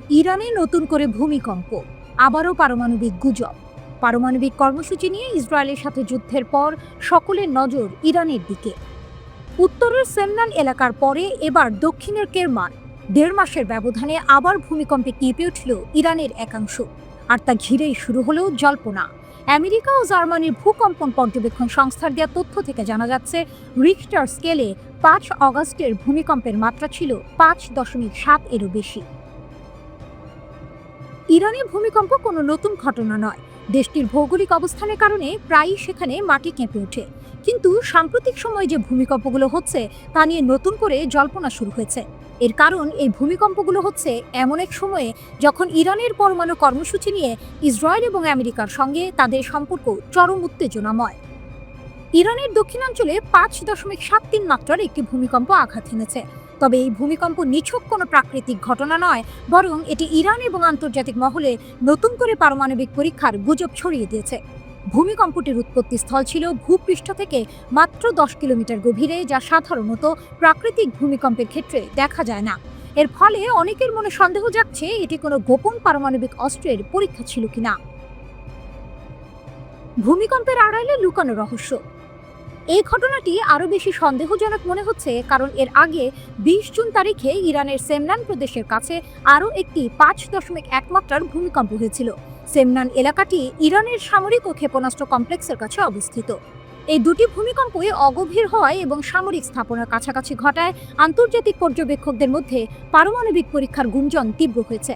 ইরানে নতুন করে ভূমিকম্প, আবারও পারমাণবিক গুজব। পারমাণবিক কর্মসূচি নিয়ে ইসরায়েলের সাথে যুদ্ধের পর সকলের নজর ইরানের দিকে। উত্তরের সেমনান এলাকার পরে এবার দক্ষিণের কেরমান। ১.৫ মাসের ব্যবধানে আবার ভূমিকম্পে কেঁপে উঠল ইরানের একাংশ, আর তা ঘিরেই শুরু হলো জল্পনা। আমেরিকা ও জার্মানির ভূকম্পন পর্যবেক্ষণ সংস্থার দেওয়া তথ্য থেকে জানা যাচ্ছে, রিখটার স্কেলে ৫ অগাস্টের ভূমিকম্পের মাত্রা ছিল ৫.৭ এরও বেশি। ইরানে ভূমিকম্প কোনো নতুন ঘটনা নয়। দেশটির ভৌগোলিক অবস্থানের কারণে প্রায়ই সেখানে মাটি কেঁপে ওঠে। কিন্তু সাম্প্রতিক সময়ে যে ভূমিকম্পগুলো হচ্ছে তা নিয়ে নতুন করে জল্পনা শুরু হয়েছে। এর কারণ, এই ভূমিকম্পগুলো হচ্ছে এমন এক সময়ে যখন ইরানের পরমাণু কর্মসূচি নিয়ে ইসরায়েল এবং আমেরিকার সঙ্গে তাদের সম্পর্ক চরম উত্তেজনাময়। ইরানের দক্ষিণাঞ্চলে ৫.৭৩ মাত্রার একটি ভূমিকম্প আঘাত হেনেছে। তবে এই ভূমিকম্প নিছক কোনো প্রাকৃতিক ঘটনা নয়, বরং এটি ইরান এবং আন্তর্জাতিক মহলে নতুন করে পারমাণবিক পরীক্ষার গুজব ছড়িয়ে দিয়েছে। ভূমিকম্পটির উৎপত্তি স্থল ছিল ভূপৃষ্ঠ থেকে মাত্র ১০ কিলোমিটার গভীরে, যা সাধারণত প্রাকৃতিক ভূমিকম্পের ক্ষেত্রে দেখা যায় না। এর ফলে অনেকের মনে সন্দেহ জাগছে এটি কোনো গোপন পারমাণবিক অস্ত্রের পরীক্ষা ছিল কিনা। ভূমিকম্পের আড়ালে লুকানো রহস্য। এই ঘটনাটি আরও বেশি সন্দেহজনক মনে হচ্ছে, কারণ এর আগে ২০ জুন তারিখে ইরানের সেমনান প্রদেশের কাছে আরও একটি ৫.১ মাত্রার ভূমিকম্প হয়েছিল। সেমনান এলাকাটি ইরানের সামরিক ও ক্ষেপণাস্ত্র কমপ্লেক্সের কাছে অবস্থিত। এই দুটি ভূমিকম্পই অগভীর হয় এবং সামরিক স্থাপনার কাছাকাছি ঘটায় আন্তর্জাতিক পর্যবেক্ষকদের মধ্যে পারমাণবিক পরীক্ষার গুঞ্জন তীব্র হয়েছে।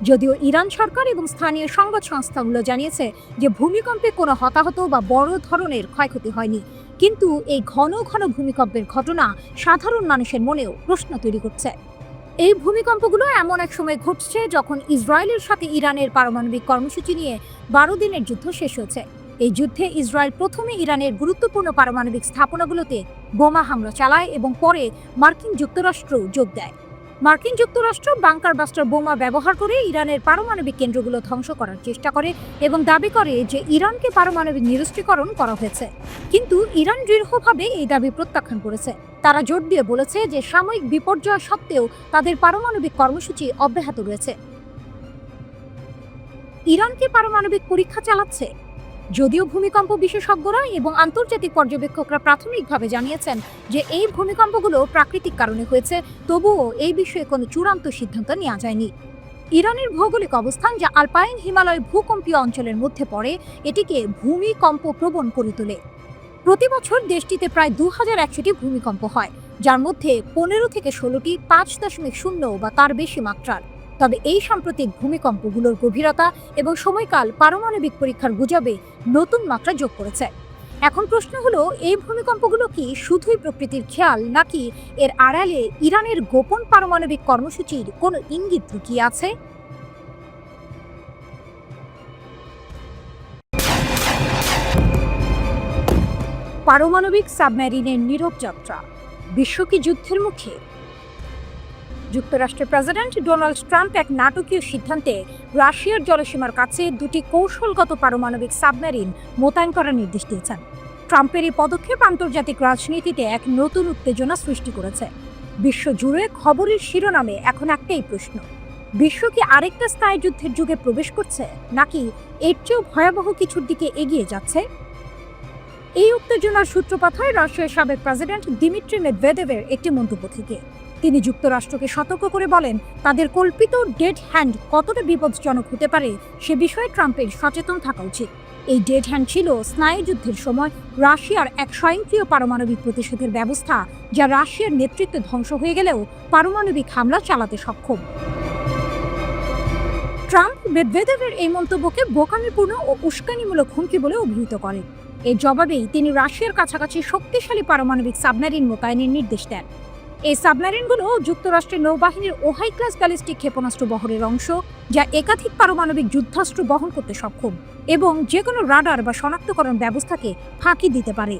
যদিও ইরান সরকার এবং স্থানীয় সংবাদ সংস্থাগুলো জানিয়েছে যে ভূমিকম্পে কোনো হতাহত বা বড় ধরনের ক্ষয়ক্ষতি হয়নি, কিন্তু এই ঘন ঘন ভূমিকম্পের ঘটনা সাধারণ মানুষের মনেও প্রশ্ন তৈরি করছে। এই ভূমিকম্পগুলো এমন এক সময় ঘটছে যখন ইসরায়েলের সাথে ইরানের পারমাণবিক কর্মসূচি নিয়ে ১২ দিনের যুদ্ধ শেষ হয়েছে। এই যুদ্ধে ইসরায়েল প্রথমে ইরানের গুরুত্বপূর্ণ পারমাণবিক স্থাপনাগুলোতে বোমা হামলা চালায় এবং পরে মার্কিন যুক্তরাষ্ট্র যোগ দেয়। মার্কিন যুক্তরাষ্ট্র বাংকার বাস্টার বোমা ব্যবহার করে ইরানের পারমাণবিক কেন্দ্রগুলো ধ্বংস করার চেষ্টা করে এবং দাবি করে যে ইরানকে পারমাণবিক নিরস্ত্রীকরণ করা হয়েছে। কিন্তু ইরান দৃঢ়ভাবে এই দাবি প্রত্যাখ্যান করেছে। তারা জোর দিয়ে বলেছে যে সাময়িক বিপর্যয় সত্ত্বেও তাদের পারমাণবিক কর্মসূচি অব্যাহত রয়েছে। ইরানকে পারমাণবিক পরীক্ষা চালাচ্ছে। যদিও ভূমিকম্প বিশেষজ্ঞরা এবং আন্তর্জাতিক পর্যবেক্ষকরা প্রাথমিকভাবে জানিয়েছেন যে এই ভূমিকম্পগুলো প্রাকৃতিক কারণে হয়েছে, তবুও এই বিষয়ে কোনো চূড়ান্ত সিদ্ধান্ত নেওয়া যায়নি। ইরানের ভৌগোলিক অবস্থান, যা আলপাইন হিমালয় ভূকম্পীয় অঞ্চলের মধ্যে পড়ে, এটিকে ভূমিকম্প প্রবণ করে তোলে। প্রতি বছর দেশটিতে প্রায় ২,১০০টি ভূমিকম্প হয়, যার মধ্যে ১৫ থেকে ১৬টি ৫.০ বা তার বেশি মাত্রার। তবে এই সাম্প্রতিক ভূমিকম্পগুলোর গভীরতা এবং সময়কাল পারমাণবিক পরীক্ষার গুজবে নতুন মাত্রা যোগ করেছে। এখন প্রশ্ন হলো, এই ভূমিকম্পগুলো কি শুধুই প্রকৃতির খেয়াল, নাকি এর আড়ালে ইরানের গোপন পারমাণবিক কর্মসূচির কোনো ইঙ্গিত লুকিয়ে আছে? পারমাণবিক সাবমেরিনের নীরব যাত্রা, বিশ্ব কি যুদ্ধের মুখে? যুক্তরাষ্ট্রের প্রেসিডেন্ট ডোনাল্ড ট্রাম্প এক নাটকীয় সিদ্ধান্তে রাশিয়ার জলসীমার কাছে দুটি কৌশলগত পারমাণবিক সাবমেরিন মোতায়েন করার নির্দেশ দিয়েছেন। ট্রাম্পের এই পদক্ষেপ আন্তর্জাতিক রাজনীতিতে এক নতুন উত্তেজনা সৃষ্টি করেছে। বিশ্বজুড়ে খবরের শিরোনামে এখন একটাই প্রশ্ন: বিশ্ব কি আরেকটা স্থায়ী যুদ্ধের যুগে প্রবেশ করছে, নাকি এর চেয়েও ভয়াবহ কিছুর দিকে এগিয়ে যাচ্ছে? এই উত্তেজনার সূত্রপাত হয় রাশিয়ার সাবেক প্রেসিডেন্ট দিমিত্রি মেদভেদেভের একটি মন্তব্য থেকে। তিনি যুক্তরাষ্ট্রকে সতর্ক করে বলেন, তাদের কল্পিত ডেড হ্যান্ড কতটা বিপজ্জনক হতে পারে সে বিষয়ে ট্রাম্পের সচেতন থাকা উচিত। এই ডেড হ্যান্ড ছিল স্নায়ুযুদ্ধের সময় রাশিয়ার এক স্বয়ংক্রিয় পারমাণবিক প্রতিশোধের ব্যবস্থা, যা রাশিয়ার নেতৃত্বে ধ্বংস হয়ে গেলেও পারমাণবিক হামলা চালাতে সক্ষম। ট্রাম্প মেদভেদেভের এই মন্তব্যকে বোকামিপূর্ণ ও উস্কানিমূলক হুমকি বলে অভিহিত করেন। এর জবাবেই তিনি রাশিয়ার কাছাকাছি শক্তিশালী পারমাণবিক সাবমেরিন মোতায়েনের নির্দেশ দেন। এই সাবমেরিনগুলো যুক্তরাষ্ট্রের নৌবাহিনীর ওহাই ক্লাস ব্যালিস্টিক ক্ষেপণাস্ত্র বহরের অংশ, যা একাধিক পারমাণবিক যুদ্ধাস্ত্র বহন করতে সক্ষম এবং যে কোনো রাডার বা শনাক্তকরণ ব্যবস্থাকে ফাঁকি দিতে পারে।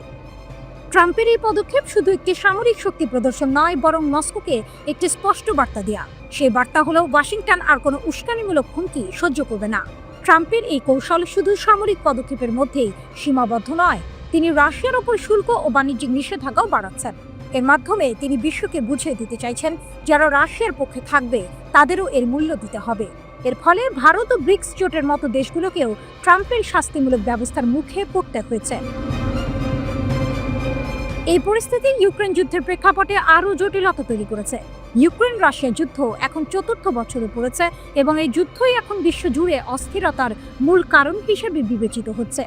ট্রাম্পের এই পদক্ষেপ শুধু একটি সামরিক শক্তি প্রদর্শন নয়, বরং মস্কোকে একটি স্পষ্ট বার্তা দেয়া। সেই বার্তা হলো, ওয়াশিংটন আর কোনো উস্কানিমূলক হুমকি সহ্য করবে না। ট্রাম্পের এই কৌশল শুধু সামরিক পদক্ষেপের মধ্যেই সীমাবদ্ধ নয়, তিনি রাশিয়ার ওপর শুল্ক ও বাণিজ্যিক নিষেধাজ্ঞাও বাড়াচ্ছেন। এর মাধ্যমে তিনি বিশ্বকে বুঝিয়ে দিতে চাইছেন যারা রাশিয়ার পক্ষে থাকবে তাদেরও এর মূল্য দিতে হবে। এর ফলে ভারত ও ব্রিক্স জোটের মতো দেশগুলোকেও ট্রাম্পের শাস্তিমূলক ব্যবস্থার মুখে পড়তে হয়েছে। এই পরিস্থিতি ইউক্রেন যুদ্ধের প্রেক্ষাপটে আরও জটিলতা তৈরি করেছে। ইউক্রেন রাশিয়া যুদ্ধ এখন ৪র্থ বছরে পড়েছে এবং এই যুদ্ধই এখন বিশ্বজুড়ে অস্থিরতার মূল কারণ হিসেবে বিবেচিত হচ্ছে।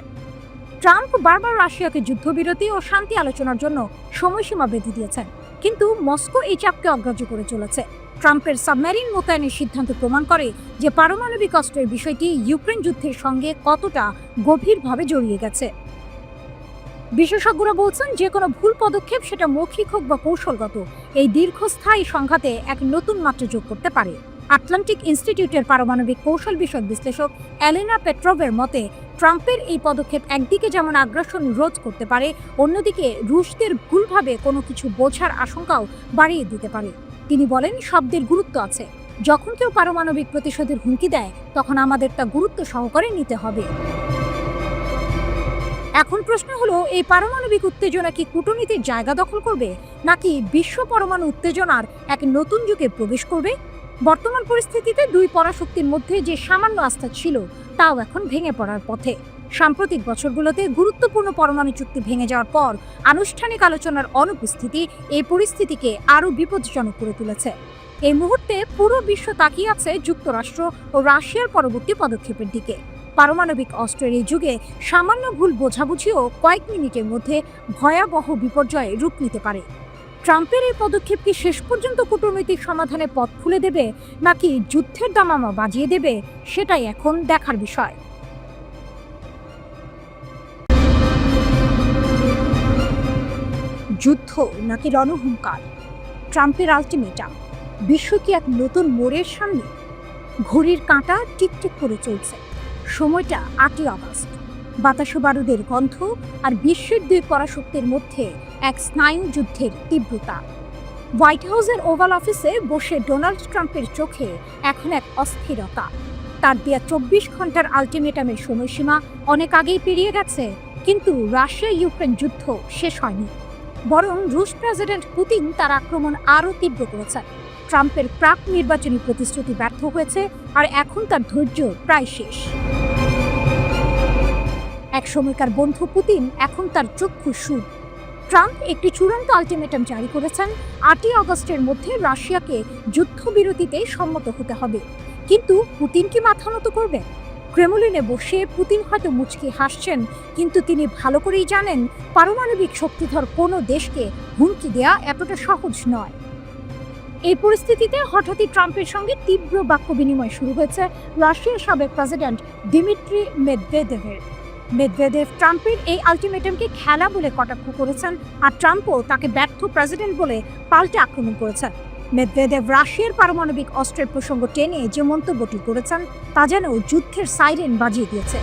ট্রাম্প বারবার রাশিয়াকে যুদ্ধবিরতি ও শান্তি আলোচনার জন্য সময়সীমা বেঁধে দিয়েছেন, কিন্তু মস্কো এই চাপকে অগ্রাহ্য করে চলেছে। ট্রাম্পের সাবমেরিন মোতায়েনের সিদ্ধান্ত প্রমাণ করে যে পারমাণবিক অস্ত্রের বিষয়টি ইউক্রেন যুদ্ধের সঙ্গে কতটা গভীরভাবে জড়িয়ে গেছে। বিশেষজ্ঞরা বলছেন যে কোনো ভুল পদক্ষেপ, সেটা মৌখিক হোক বা কৌশলগত, এই দীর্ঘস্থায়ী সংঘাতে এক নতুন মাত্রা যোগ করতে পারে। আটলান্টিক ইনস্টিটিউটের পারমাণবিক কৌশল বিষয়ক বিশ্লেষক এলেনা পেট্রোভের মতে, ট্রাম্পের এই পদক্ষেপ একদিকে যেমন আগ্রাসন রোধ করতে পারে, অন্যদিকে রুশদের ভুলভাবে কোনো কিছু বোঝার আশঙ্কাও বাড়িয়ে দিতে পারে। তিনি বলেন, শব্দের গুরুত্ব আছে। যখন কেউ পারমাণবিক প্রতিশোধের হুমকি দেয়, তখন আমাদের তা গুরুত্ব সহকারে নিতে হবে। এখন প্রশ্ন হলো, এই পারমাণবিক উত্তেজনা কি কূটনীতির জায়গা দখল করবে, নাকি বিশ্ব পরমাণু উত্তেজনার এক নতুন যুগে প্রবেশ করবে? বর্তমান পরিস্থিতিতে দুই পরাশক্তির মধ্যে যে সামান্য আস্থা ছিল, তাও এখন ভেঙে পড়ার পথে। সাম্প্রতিক বছরগুলোতে গুরুত্বপূর্ণ পরমাণু চুক্তি ভেঙে যাওয়ার পর আনুষ্ঠানিক আলোচনার অনুপস্থিতি এই পরিস্থিতিকে আরও বিপজ্জনক করে তুলেছে। এই মুহূর্তে পুরো বিশ্ব তাকিয়ে আছে যুক্তরাষ্ট্র ও রাশিয়ার পরবর্তী পদক্ষেপের দিকে। পারমাণবিক অস্ত্রের এই যুগে সামান্য ভুল বোঝাবুঝিও কয়েক মিনিটের মধ্যে ভয়াবহ বিপর্যয়ে রূপ নিতে পারে। ট্রাম্পের এই পদক্ষেপ কি শেষ পর্যন্ত কূটনৈতিক সমাধানে পথ খুলে দেবে, নাকি যুদ্ধের দামামা বাজিয়ে দেবে, সেটাই এখন দেখার বিষয়। যুদ্ধ নাকি রণহুঙ্কার? ট্রাম্পের আলটিমেটাম। বিশ্ব কি এক নতুন মোড়ের সামনে? ঘড়ির কাঁটা টিকটিক করে চলছে। সময়টা ৮ই আগস্ট। বাতাসে বারুদের গন্ধ আর বিশ্বের দুই পরাশক্তির মধ্যে এক স্নায়ু যুদ্ধের তীব্রতা। হোয়াইট হাউসের ওভাল অফিসে বসে ডোনাল্ড ট্রাম্পের চোখে এখন এক অস্থিরতা। তার দেয়া ২৪ ঘন্টার আলটিমেটামের সময়সীমা অনেক আগেই পেরিয়ে গেছে, কিন্তু রাশিয়া ইউক্রেন যুদ্ধ শেষ হয়নি। বরং রুশ প্রেসিডেন্ট পুতিন তার আক্রমণ আরও তীব্র করেছেন। ট্রাম্পের প্রাক নির্বাচনী প্রতিশ্রুতি ব্যর্থ হয়েছে, আর এখন তার ধৈর্য প্রায় শেষ। এক সময়কার বন্ধু পুতিন এখন তার চক্ষু সুদ। ট্রাম্প একটি চূড়ান্ত আলটিমেটাম জারি করেছেন, ৮ই আগস্টের মধ্যে রাশিয়াকে যুদ্ধবিরতিতে সম্মত হতে হবে। কিন্তু পুতিন কি মাথা নত করবে? ক্রেমলিনে বসে পুতিন হয়তো মুচকি হাসছেন, কিন্তু তিনি ভালো করেই জানেন পারমাণবিক শক্তিধর কোনো দেশকে হুমকি দেয়া এতটা সহজ নয়। এই পরিস্থিতিতে হঠাৎই ট্রাম্পের সঙ্গে তীব্র বাক্য বিনিময় শুরু হয়েছে রাশিয়ার সাবেক প্রেসিডেন্ট দিমিত্রি মেদভেদেভের। মেদভেদেভ ট্রাম্পের এই আলটিমেটামকে খেলা বলে কটাক্ষ করেছেন, আর ট্রাম্পও তাকে ব্যর্থ প্রেসিডেন্ট বলে পাল্টে আক্রমণ করেছেন। মেদভেদেভ রাশিয়ার পারমাণবিক অস্ত্রের প্রসঙ্গ টেনে যে মন্তব্যটি করেছেন, তা যেন যুদ্ধের সাইরেন বাজিয়ে দিয়েছে।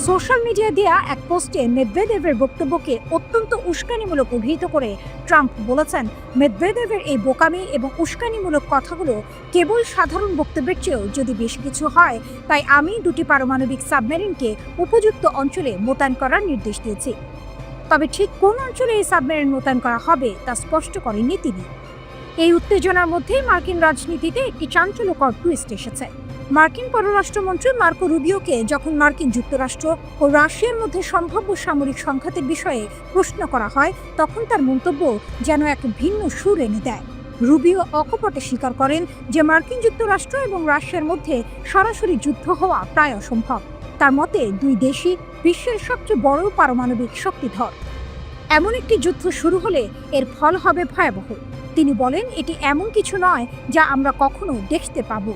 সোশ্যাল মিডিয়া দেয়া এক পোস্টে মেদভেদেভের বক্তব্যকে অত্যন্ত উস্কানিমূলক অভিহিত করে ট্রাম্প বলেছেন, মেদভেদেভের এই বোকামি এবং উস্কানিমূলক কথাগুলো কেবল সাধারণ বক্তব্যের চেয়েও যদি বেশি কিছু হয়, তাই আমি দুটি পারমাণবিক সাবমেরিনকে উপযুক্ত অঞ্চলে মোতায়েন করার নির্দেশ দিয়েছি। তবে ঠিক কোন অঞ্চলে এই সাবমেরিন মোতায়েন করা হবে তা স্পষ্ট করেননি তিনি। এই উত্তেজনার মধ্যেই মার্কিন রাজনীতিতে একটি চাঞ্চল্যকর টুইস্ট এসেছে। মার্কিন পররাষ্ট্রমন্ত্রী মার্কো রুবিওকে যখন মার্কিন যুক্তরাষ্ট্র ও রাশিয়ার মধ্যে সম্ভাব্য সামরিক সংঘাতের বিষয়ে প্রশ্ন করা হয়, তখন তার মন্তব্য যেন এক ভিন্ন সুর এনে দেয়। রুবিও অকপটে স্বীকার করেন যে মার্কিন যুক্তরাষ্ট্র এবং রাশিয়ার মধ্যে সরাসরি যুদ্ধ হওয়া প্রায় অসম্ভব। তার মতে দুই দেশই বিশ্বের সবচেয়ে বড় পারমাণবিক শক্তিধর। এমন একটি যুদ্ধ শুরু হলে এর ফল হবে ভয়াবহ। তিনি বলেন, এটি এমন কিছু নয় যা আমরা কখনো দেখতে পাব।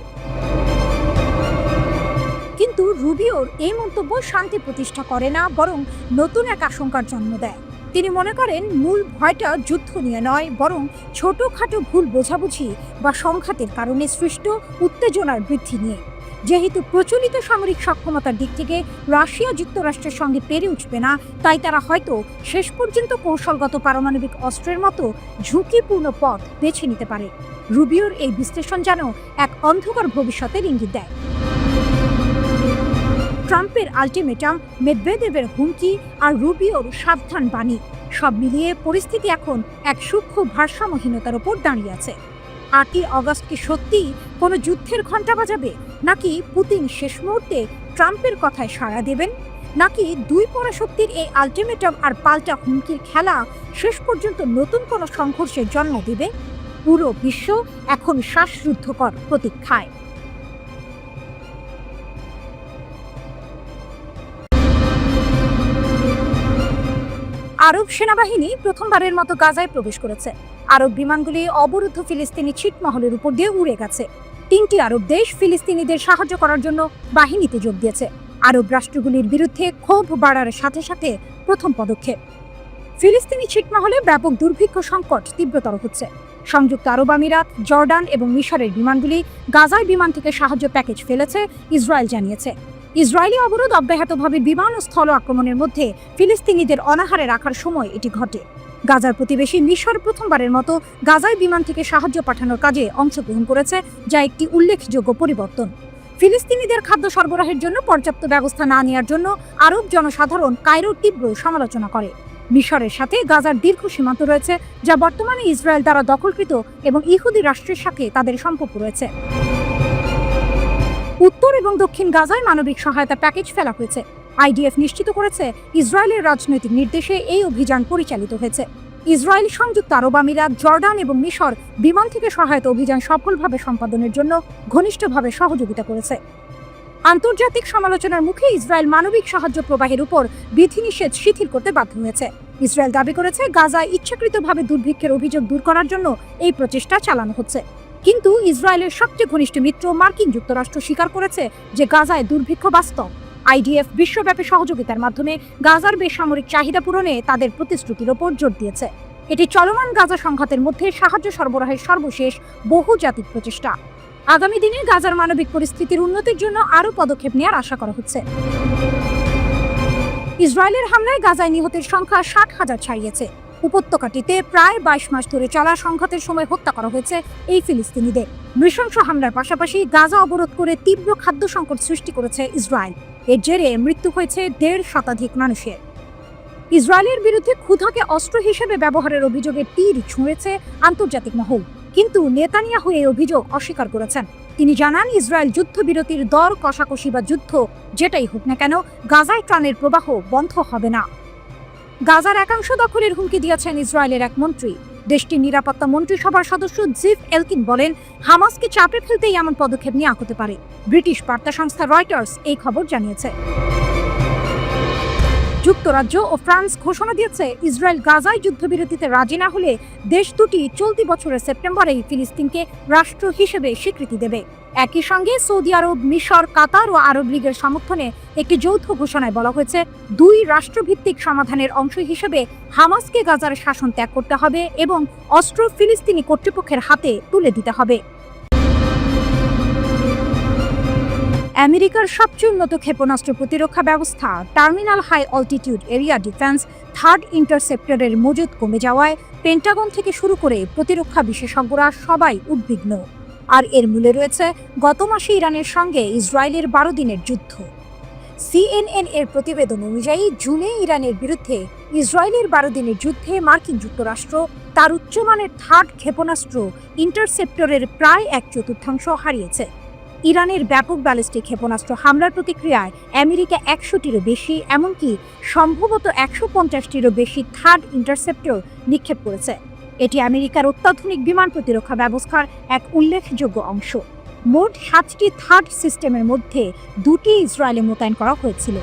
কিন্তু রুবিওর এই মন্তব্য শান্তি প্রতিষ্ঠা করে না, বরং নতুন এক আশঙ্কার জন্ম দেয়। তিনি মনে করেন মূল ভয়টা যুদ্ধ নিয়ে নয়, বরং ছোটখাটো ভুল বোঝাবুঝি বা সংঘাতের কারণে সৃষ্ট উত্তেজনার বৃদ্ধি নিয়ে। যেহেতু প্রচলিত সামরিক সক্ষমতার দিক থেকে রাশিয়া যুক্তরাষ্ট্রের সঙ্গে পেরে উঠবে না, তাই তারা হয়তো শেষ পর্যন্ত কৌশলগত পারমাণবিক অস্ত্রের মতো ঝুঁকিপূর্ণ পথ বেছে নিতে পারে। রুবিওর এই বিশ্লেষণ যেন এক অন্ধকার ভবিষ্যতের ইঙ্গিত দেয়। ট্রাম্পের আলটিমেটাম, মেদভেদেভের হুমকি আর রুবিওর সাবধান বাণী সব মিলিয়ে পরিস্থিতি এখন এক সূক্ষ্ম ভারসাম্যহীনতার ওপর দাঁড়িয়ে আছে। 8ই অগস্ট কি সত্যিই কোনো যুদ্ধের ঘণ্টা বাজাবে, নাকি পুতিন শেষ মুহূর্তে ট্রাম্পের কথায় সাড়া দেবেন, নাকি দুই পরাশক্তির এই আলটিমেটাম আর পাল্টা হুমকির খেলা শেষ পর্যন্ত নতুন কোনো সংঘর্ষের জন্ম দেবে? পুরো বিশ্ব এখন শ্বাসরুদ্ধকর প্রতীক্ষায়। আরব সেনাবাহিনী প্রথমবারের মতো গাজায় প্রবেশ করেছে। আরব বিমানগুলি অবরুদ্ধ ফিলিস্তিনি ছিটমহলের উপর দিয়ে উড়ে গেছে। 3টি আরব দেশ ফিলিস্তিনিদের সাহায্য করার জন্য বাহিনীতে যোগ দিয়েছে। আরব রাষ্ট্রগুলির বিরুদ্ধে ক্ষোভ বাড়ার সাথে সাথে প্রথম পদক্ষেপ। ফিলিস্তিনি ছিটমহলে ব্যাপক দুর্ভিক্ষ সংকট তীব্রতর হচ্ছে। সংযুক্ত আরব আমিরাত, জর্ডান এবং মিশরের বিমানগুলি গাজায় বিমান থেকে সাহায্য প্যাকেজ ফেলেছে, ইসরায়েল জানিয়েছে। ইসরায়েলি অবরোধ অব্যাহতভাবে বিমান ও স্থল আক্রমণের মধ্যে ফিলিস্তিনিদের অনাহারে রাখার সময় এটি ঘটে। গাজার প্রতিবেশী মিশর প্রথমবারের মতো গাজায় বিমান থেকে সাহায্য পাঠানোর কাজে অংশগ্রহণ করেছে, যা একটি উল্লেখযোগ্য পরিবর্তন। ফিলিস্তিনিদের খাদ্য সরবরাহের জন্য পর্যাপ্ত ব্যবস্থা না নেওয়ার জন্য আরব জনসাধারণ কায়রোর তীব্র সমালোচনা করে। মিশরের সাথে গাজার দীর্ঘ সীমান্ত রয়েছে, যা বর্তমানে ইসরায়েল দ্বারা দখলকৃত এবং ইহুদি রাষ্ট্রের সাথে তাদের সম্পর্ক রয়েছে। উত্তর এবং দক্ষিণ গাজায় মানবিক সহায়তা প্যাকেজ ফেলা হয়েছে। আইডিএফ নিশ্চিত করেছে ইসরায়েলের রাজনৈতিক নির্দেশে এই অভিযান পরিচালিত হয়েছে। ইসরায়েল, সংযুক্ত আরব আমিরাত, জর্ডান এবং মিশর বিমান থেকে সহায়তা অভিযান সফলভাবে সম্পাদনের জন্য ঘনিষ্ঠভাবে সহযোগিতা করেছে। আন্তর্জাতিক সমালোচনার মুখে ইসরায়েল মানবিক সাহায্য প্রবাহের উপর বিধিনিষেধ শিথিল করতে বাধ্য হয়েছে। ইসরায়েল দাবি করেছে গাজায় ইচ্ছাকৃতভাবে দুর্ভিক্ষের অভিযোগ দূর করার জন্য এই প্রচেষ্টা চালানো হচ্ছে। কিন্তু ইসরায়েলের সবচেয়ে ঘনিষ্ঠ মিত্র মার্কিন যুক্তরাষ্ট্র স্বীকার করেছে যে গাজায় দুর্ভিক্ষ বাস্তব। আইডিএফ বিশ্বব্যাপী সহযোগিতার মাধ্যমে গাজার বেসামরিক চাহিদা পূরণে তাদের প্রতিশ্রুতির ওপর জোর দিয়েছে। এটি চলমান গাজা সংঘাতের মধ্যে সাহায্য সরবরাহের সর্বশেষ বহুজাতিক প্রচেষ্টা। আগামী দিনে গাজার মানবিক পরিস্থিতির উন্নতির জন্য আরও পদক্ষেপ নেওয়ার আশা করা হচ্ছে। ইসরায়েলের হামলায় গাজায় নিহতের সংখ্যা 60,000 ছাড়িয়েছে। উপত্যকাটিতে প্রায় 22 মাস ধরে চলা সংঘাতের সময় হত্যা করা হয়েছে এই ফিলিস্তিনিদের। নৃশংস হামলার পাশাপাশি গাজা অবরোধ করে তীব্র খাদ্য সংকট সৃষ্টি করেছে ইসরায়েল। এর জেরে মৃত্যু হয়েছে 1.5 শতাধিক মানুষের। ইসরায়েলের বিরুদ্ধে ক্ষুধাকে অস্ত্র হিসেবে ব্যবহারের অভিযোগে তীর ছুঁড়েছে আন্তর্জাতিক মহল, কিন্তু নেতানিয়াহু এই অভিযোগ অস্বীকার করেছেন। তিনি জানান, ইসরায়েল যুদ্ধবিরতির দর কষাকষি বা যুদ্ধ যেটাই হোক না কেন, গাজায় ত্রাণের প্রবাহ বন্ধ হবে না। গাজার একাংশ দখলের হুমকি দিয়েছেন ইসরায়েলের এক মন্ত্রী। দেশটির নিরাপত্তা মন্ত্রিসভার সদস্য জিফ এলকিন বলেন, হামাসকে চাপে ফেলতেই এমন পদক্ষেপ নেওয়া হতে পারে। ব্রিটিশ বার্তা সংস্থা রয়টার্স এই খবর জানিয়েছে। যুক্তরাজ্য ও ফ্রান্স ঘোষণা দিয়েছে, ইসরায়েল গাজায় যুদ্ধবিরতিতে রাজি না হলে দেশ দুটি চলতি বছরের সেপ্টেম্বরেই ফিলিস্তিনকে রাষ্ট্র হিসেবে স্বীকৃতি দেবে। একই সঙ্গে সৌদি আরব, মিশর, কাতার ও আরব লীগের সমর্থনে একটি যৌথ ঘোষণায় বলা হয়েছে, 2 রাষ্ট্রভিত্তিক সমাধানের অংশ হিসেবে হামাসকে গাজার শাসন ত্যাগ করতে হবে এবং অস্ত্র ফিলিস্তিনি কর্তৃপক্ষের হাতে তুলে দিতে হবে। আমেরিকার সবচেয়ে উন্নত ক্ষেপণাস্ত্র প্রতিরক্ষা ব্যবস্থা terminal high altitude area defence third ইন্টারসেপ্টরের মজুদ কমে যাওয়ায় পেন্টাগন থেকে শুরু করে প্রতিরক্ষা বিশেষজ্ঞরা সবাই উদ্বিগ্ন। আর এর মূলে রয়েছে গত মাসে ইরানের সঙ্গে ইসরায়েলের 12 দিনের যুদ্ধ। CNN এর প্রতিবেদন অনুযায়ী জুনে ইরানের বিরুদ্ধে ইসরায়েলের 12 দিনের যুদ্ধে মার্কিন যুক্তরাষ্ট্র তার উচ্চমানের থার্ড ক্ষেপণাস্ত্র ইন্টারসেপ্টরের প্রায় 1/4 হারিয়েছে। ইরানের ব্যাপক ব্যালিস্টিক ক্ষেপণাস্ত্র হামলার প্রতিক্রিয়ায় আমেরিকা 100টিরও বেশি, এমনকি সম্ভবত 150টিরও বেশি থার্ড ইন্টারসেপ্টর নিক্ষেপ করেছে। এটি আমেরিকার অত্যাধুনিক বিমান প্রতিরক্ষা ব্যবস্থার এক উল্লেখযোগ্য অংশ। মোট 7টি থার্ড সিস্টেমের মধ্যে 2টি ইসরায়েলে মোতায়েন করা হয়েছিল।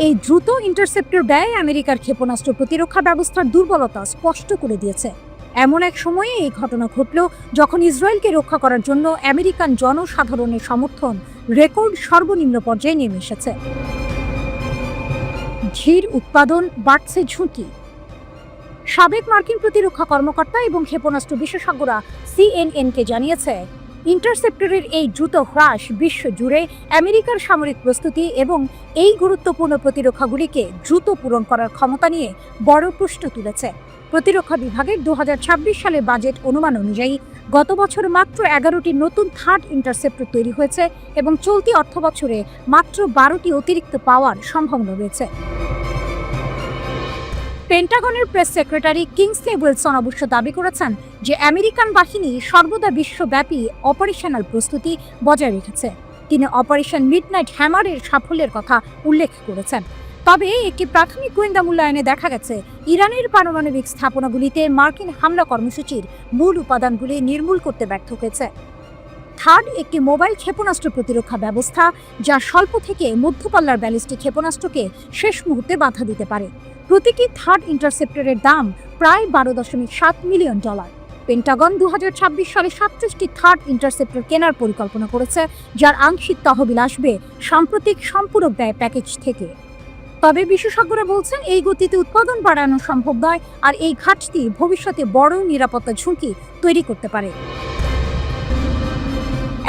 এই দ্রুত ইন্টারসেপ্টর ব্যয় আমেরিকার ক্ষেপণাস্ত্র প্রতিরক্ষা ব্যবস্থার দুর্বলতা স্পষ্ট করে দিয়েছে। এমন এক সময়ে এই ঘটনা ঘটল যখন ইসরায়েলকে রক্ষা করার জন্য আমেরিকান জনসাধারণের সমর্থন রেকর্ড সর্বনিম্ন পর্যায়ে নেমে এসেছে। ঝির উৎপাদন, বাড়ছে ঝুঁকি। সাবেক মার্কিন প্রতিরক্ষা কর্মকর্তা এবং ক্ষেপণাস্ত্র বিশেষজ্ঞরা CNN-কে জানিয়েছে, ইন্টারসেপ্টরের এই দ্রুত হ্রাস বিশ্ব জুড়ে আমেরিকার সামরিক প্রস্তুতি এবং এই গুরুত্বপূর্ণ প্রতিরক্ষাগুলিকে দ্রুত পূরণ করার ক্ষমতা নিয়ে বড় প্রশ্ন তুলেছে। প্রতিরক্ষা বিভাগের 2026 সালের বাজেট অনুমান অনুযায়ী গত বছর মাত্র 11টি নতুন থার্ড ইন্টারসেপ্টর তৈরি হয়েছে এবং চলতি অর্থবছরে মাত্র 12টি অতিরিক্ত পাওয়ার সম্ভাবনা রয়েছে। পেন্টাগনের প্রেস সেক্রেটারি কিংসলি উইলসন অবশ্য দাবি করেছেন যে আমেরিকান বাহিনী সর্বদা বিশ্বব্যাপী অপারেশনাল প্রস্তুতি বজায় রেখেছে। তিনি অপারেশন মিডনাইট হ্যামারের সাফল্যের কথা উল্লেখ করেছেন। তবে একটি প্রাথমিক গোয়েন্দা মূল্যায়নে দেখা গেছে ইরানের পারমাণবিক স্থাপনাগুলিতে মার্কিন হামলা কর্মসূচির মূল উপাদানগুলি নির্মূল করতে ব্যর্থ হয়েছে। থার্ড একটি মোবাইল ক্ষেপণাস্ত্র প্রতিরক্ষা ব্যবস্থা যা স্বল্প থেকে মধ্যপাল্লার ব্যালিস্টিক ক্ষেপণাস্ত্রকে শেষ মুহূর্তে বাধা দিতে পারে। প্রতিটি থার্ড ইন্টারসেপ্টরের দাম প্রায় $12.7 মিলিয়ন। পেন্টাগন 2026 সালে 37টি থার্ড ইন্টারসেপ্টর কেনার পরিকল্পনা করেছে, যার আংশিক তহবিল আসবে সাম্প্রতিক সম্পূরক ব্যয় প্যাকেজ থেকে। তবে বিশেষজ্ঞরা বলছেন এই গতিতে উৎপাদন বাড়ানো সম্ভব নয়, আর এই ঘাটতি ভবিষ্যতে বড় নিরাপত্তা ঝুঁকি তৈরি করতে পারে।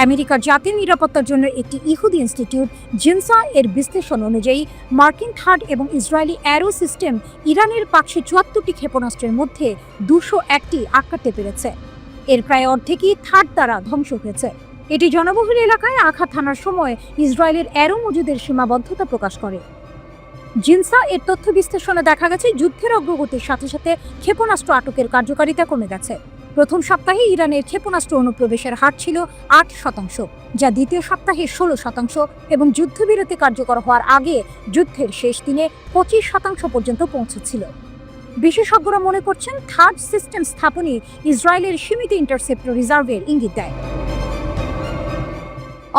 আমেরিকার জাতীয় নিরাপত্তার জন্য একটি ইহুদি ইনস্টিটিউট জিনসা এর বিশ্লেষণ অনুযায়ী মার্কিন থার্ড এবং ইসরায়েলি অ্যারো সিস্টেম ইরানের 574টি ক্ষেপণাস্ত্রের মধ্যে 201টি আটকাতে পেরেছে। এর প্রায় অর্ধেকই থার্ড দ্বারা ধ্বংস হয়েছে। এটি জনবহুল এলাকায় আঘাত হানার সময় ইসরায়েলের অ্যারো মজুদের সীমাবদ্ধতা প্রকাশ করে। জিনসা এর তথ্য বিশ্লেষণে দেখা গেছে যুদ্ধের অগ্রগতির সাথে সাথে ক্ষেপণাস্ত্র আটকের কার্যকারিতা কমে গেছে। প্রথম সপ্তাহে ইরানের ক্ষেপণাস্ত্র অনুপ্রবেশের হার ছিল 8%, যা দ্বিতীয় সপ্তাহে 16% এবং যুদ্ধবিরতি কার্যকর হওয়ার আগে যুদ্ধের শেষ দিনে 25% পর্যন্ত পৌঁছেছিল। বিশেষজ্ঞরা মনে করছেন থার্ড সিস্টেম স্থাপনই ইসরায়েলের সীমিত ইন্টারসেপ্টর রিজার্ভের ইঙ্গিত দেয়।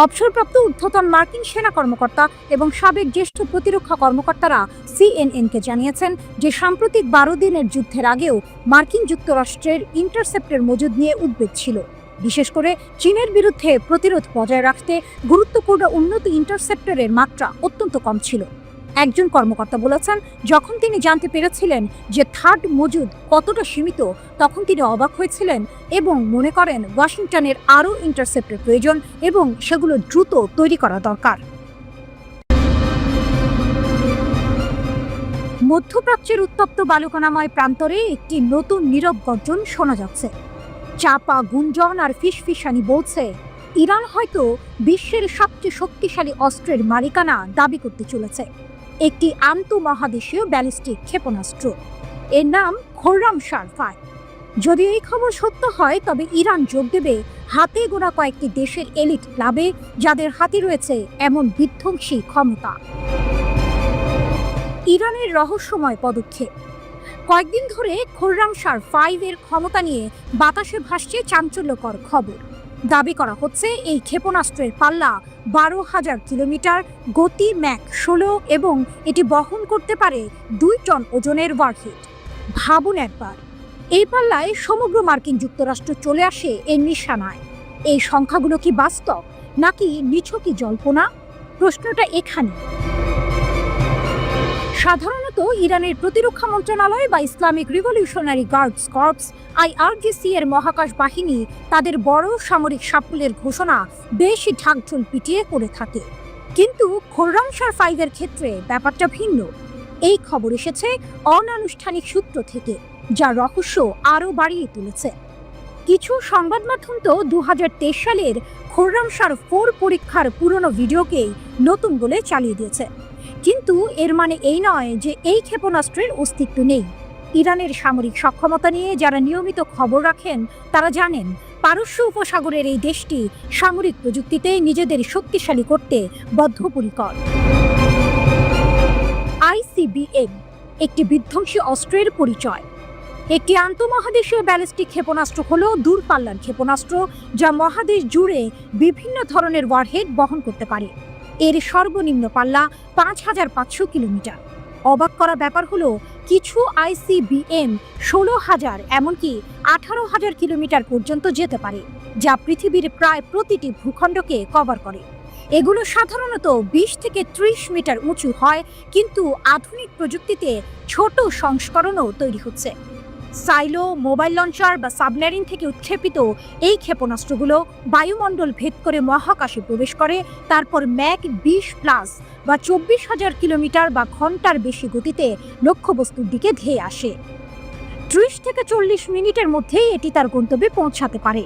অবসরপ্রাপ্ত ঊর্ধ্বতন মার্কিন সেনা কর্মকর্তা এবং সাবেক জ্যেষ্ঠ প্রতিরক্ষা কর্মকর্তারা সিএনএনকে জানিয়েছেন যে সাম্প্রতিক 12 দিনের যুদ্ধের আগেও মার্কিন যুক্তরাষ্ট্রের ইন্টারসেপ্টের মজুদ নিয়ে উদ্বেগ ছিল। বিশেষ করে চীনের বিরুদ্ধে প্রতিরোধ বজায় রাখতে গুরুত্বপূর্ণ উন্নত ইন্টারসেপ্টরের মাত্রা অত্যন্ত কম ছিল। একজন কর্মকর্তা বলেছেন, যখন তিনি জানতে পেরেছিলেন যে থার্ড মজুদ কতটা সীমিত, তখন তিনি অবাক হয়েছিলেন এবং মনে করেন ওয়াশিংটনের আরও ইন্টারসেপ্টের প্রয়োজন এবং সেগুলো দ্রুত তৈরি করা দরকার। মধ্যপ্রাচ্যের উত্তপ্ত বালুকানাময় প্রান্তরে একটি নতুন নীরব গর্জন শোনা যাচ্ছে। চাপা গুঞ্জন আর ফিসফিসানি বলছে ইরান হয়তো বিশ্বের সবচেয়ে শক্তিশালী অস্ত্রের মালিকানা দাবি করতে চলেছে, একটি আন্তঃমহাদেশীয় ব্যালিস্টিক ক্ষেপণাস্ত্র। এর নাম খোররামশার-5। যদি এই খবর সত্য হয়, তবে ইরান যোগ দেবে হাতে গোনা কয়েকটি দেশের এলিট ক্লাবে, যাদের হাতে রয়েছে এমন বিধ্বংসী ক্ষমতা। ইরানের রহস্যময় পদক্ষেপ। কয়েকদিন ধরে খোররামশার-5 এর ক্ষমতা নিয়ে বাতাসে ভাসছে চাঞ্চল্যকর খবর। দাবি করা হচ্ছে এই ক্ষেপণাস্ত্রের পাল্লা 12,000 কিলোমিটার, গতি ম্যাক 16 এবং এটি বহন করতে পারে 2 টন ওজনের ওয়ারহেড। ভাবুন একবার, এই পাল্লায় সমগ্র মার্কিন যুক্তরাষ্ট্র চলে আসে এর নিশানায়। এই সংখ্যাগুলো কি বাস্তব নাকি নিছকই জল্পনা? প্রশ্নটা এখানে। সাধারণত ইরানের প্রতিরক্ষা মন্ত্রণালয় বা Islamic revolutionary guards corps IRGC এর মহাকাশ বাহিনী তাদের বড় সামরিক সাফল্যের ঘোষণা বেশি ঢাকঢোল পিটিয়ে করে থাকে। কিন্তু খোররামশার-5 এর ক্ষেত্রে ব্যাপারটা ভিন্ন। এই খবর এসেছে অনানুষ্ঠানিক সূত্র থেকে, যা রহস্য আরও বাড়িয়ে তুলেছে। কিছু সংবাদ মাধ্যম তো 2023 সালের খোররামশার-4 পরীক্ষার পুরনো ভিডিওকেই নতুন বলে চালিয়ে দিয়েছে। কিন্তু এর মানে এই নয় যে এই ক্ষেপণাস্ত্রের অস্তিত্ব নেই। ইরানের সামরিক সক্ষমতা নিয়ে যারা নিয়মিত খবর রাখেন তারা জানেন পারস্য উপসাগরের এই দেশটি সামরিক প্রযুক্তিতে নিজেদের শক্তিশালী করতে বদ্ধপরিকর। ICBM একটি বিধ্বংসী অস্ত্রের পরিচয়। একটি আন্তঃমহাদেশীয় ব্যালিস্টিক ক্ষেপণাস্ত্র হলো দূরপাল্লার ক্ষেপণাস্ত্র যা মহাদেশ জুড়ে বিভিন্ন ধরনের ওয়ারহেড বহন করতে পারে। এর সর্বনিম্ন পাল্লা 5,500 কিলোমিটার। অবাক করা ব্যাপার হলো কিছু ICBM 16,000 এমনকি 18,000 কিলোমিটার পর্যন্ত যেতে পারে, যা পৃথিবীর প্রায় প্রতিটি ভূখণ্ডকে কভার করে। এগুলো সাধারণত 20 থেকে 30 মিটার উঁচু হয়, কিন্তু আধুনিক প্রযুক্তিতে ছোট সংস্করণও তৈরি হচ্ছে। সাইলো, মোবাইল লঞ্চার বা সাবমেরিন থেকে উৎক্ষেপিত এই ক্ষেপণাস্ত্রগুলো বায়ুমণ্ডল ভেদ করে মহাকাশে প্রবেশ করে, তারপর ম্যাক 20+ বা 24,000 কিলোমিটার বা ঘন্টার বেশি গতিতে লক্ষ্যবস্তুর দিকে ধেয়ে আসে। 30 থেকে 40 মিনিটের মধ্যেই এটি তার গন্তব্যে পৌঁছাতে পারে।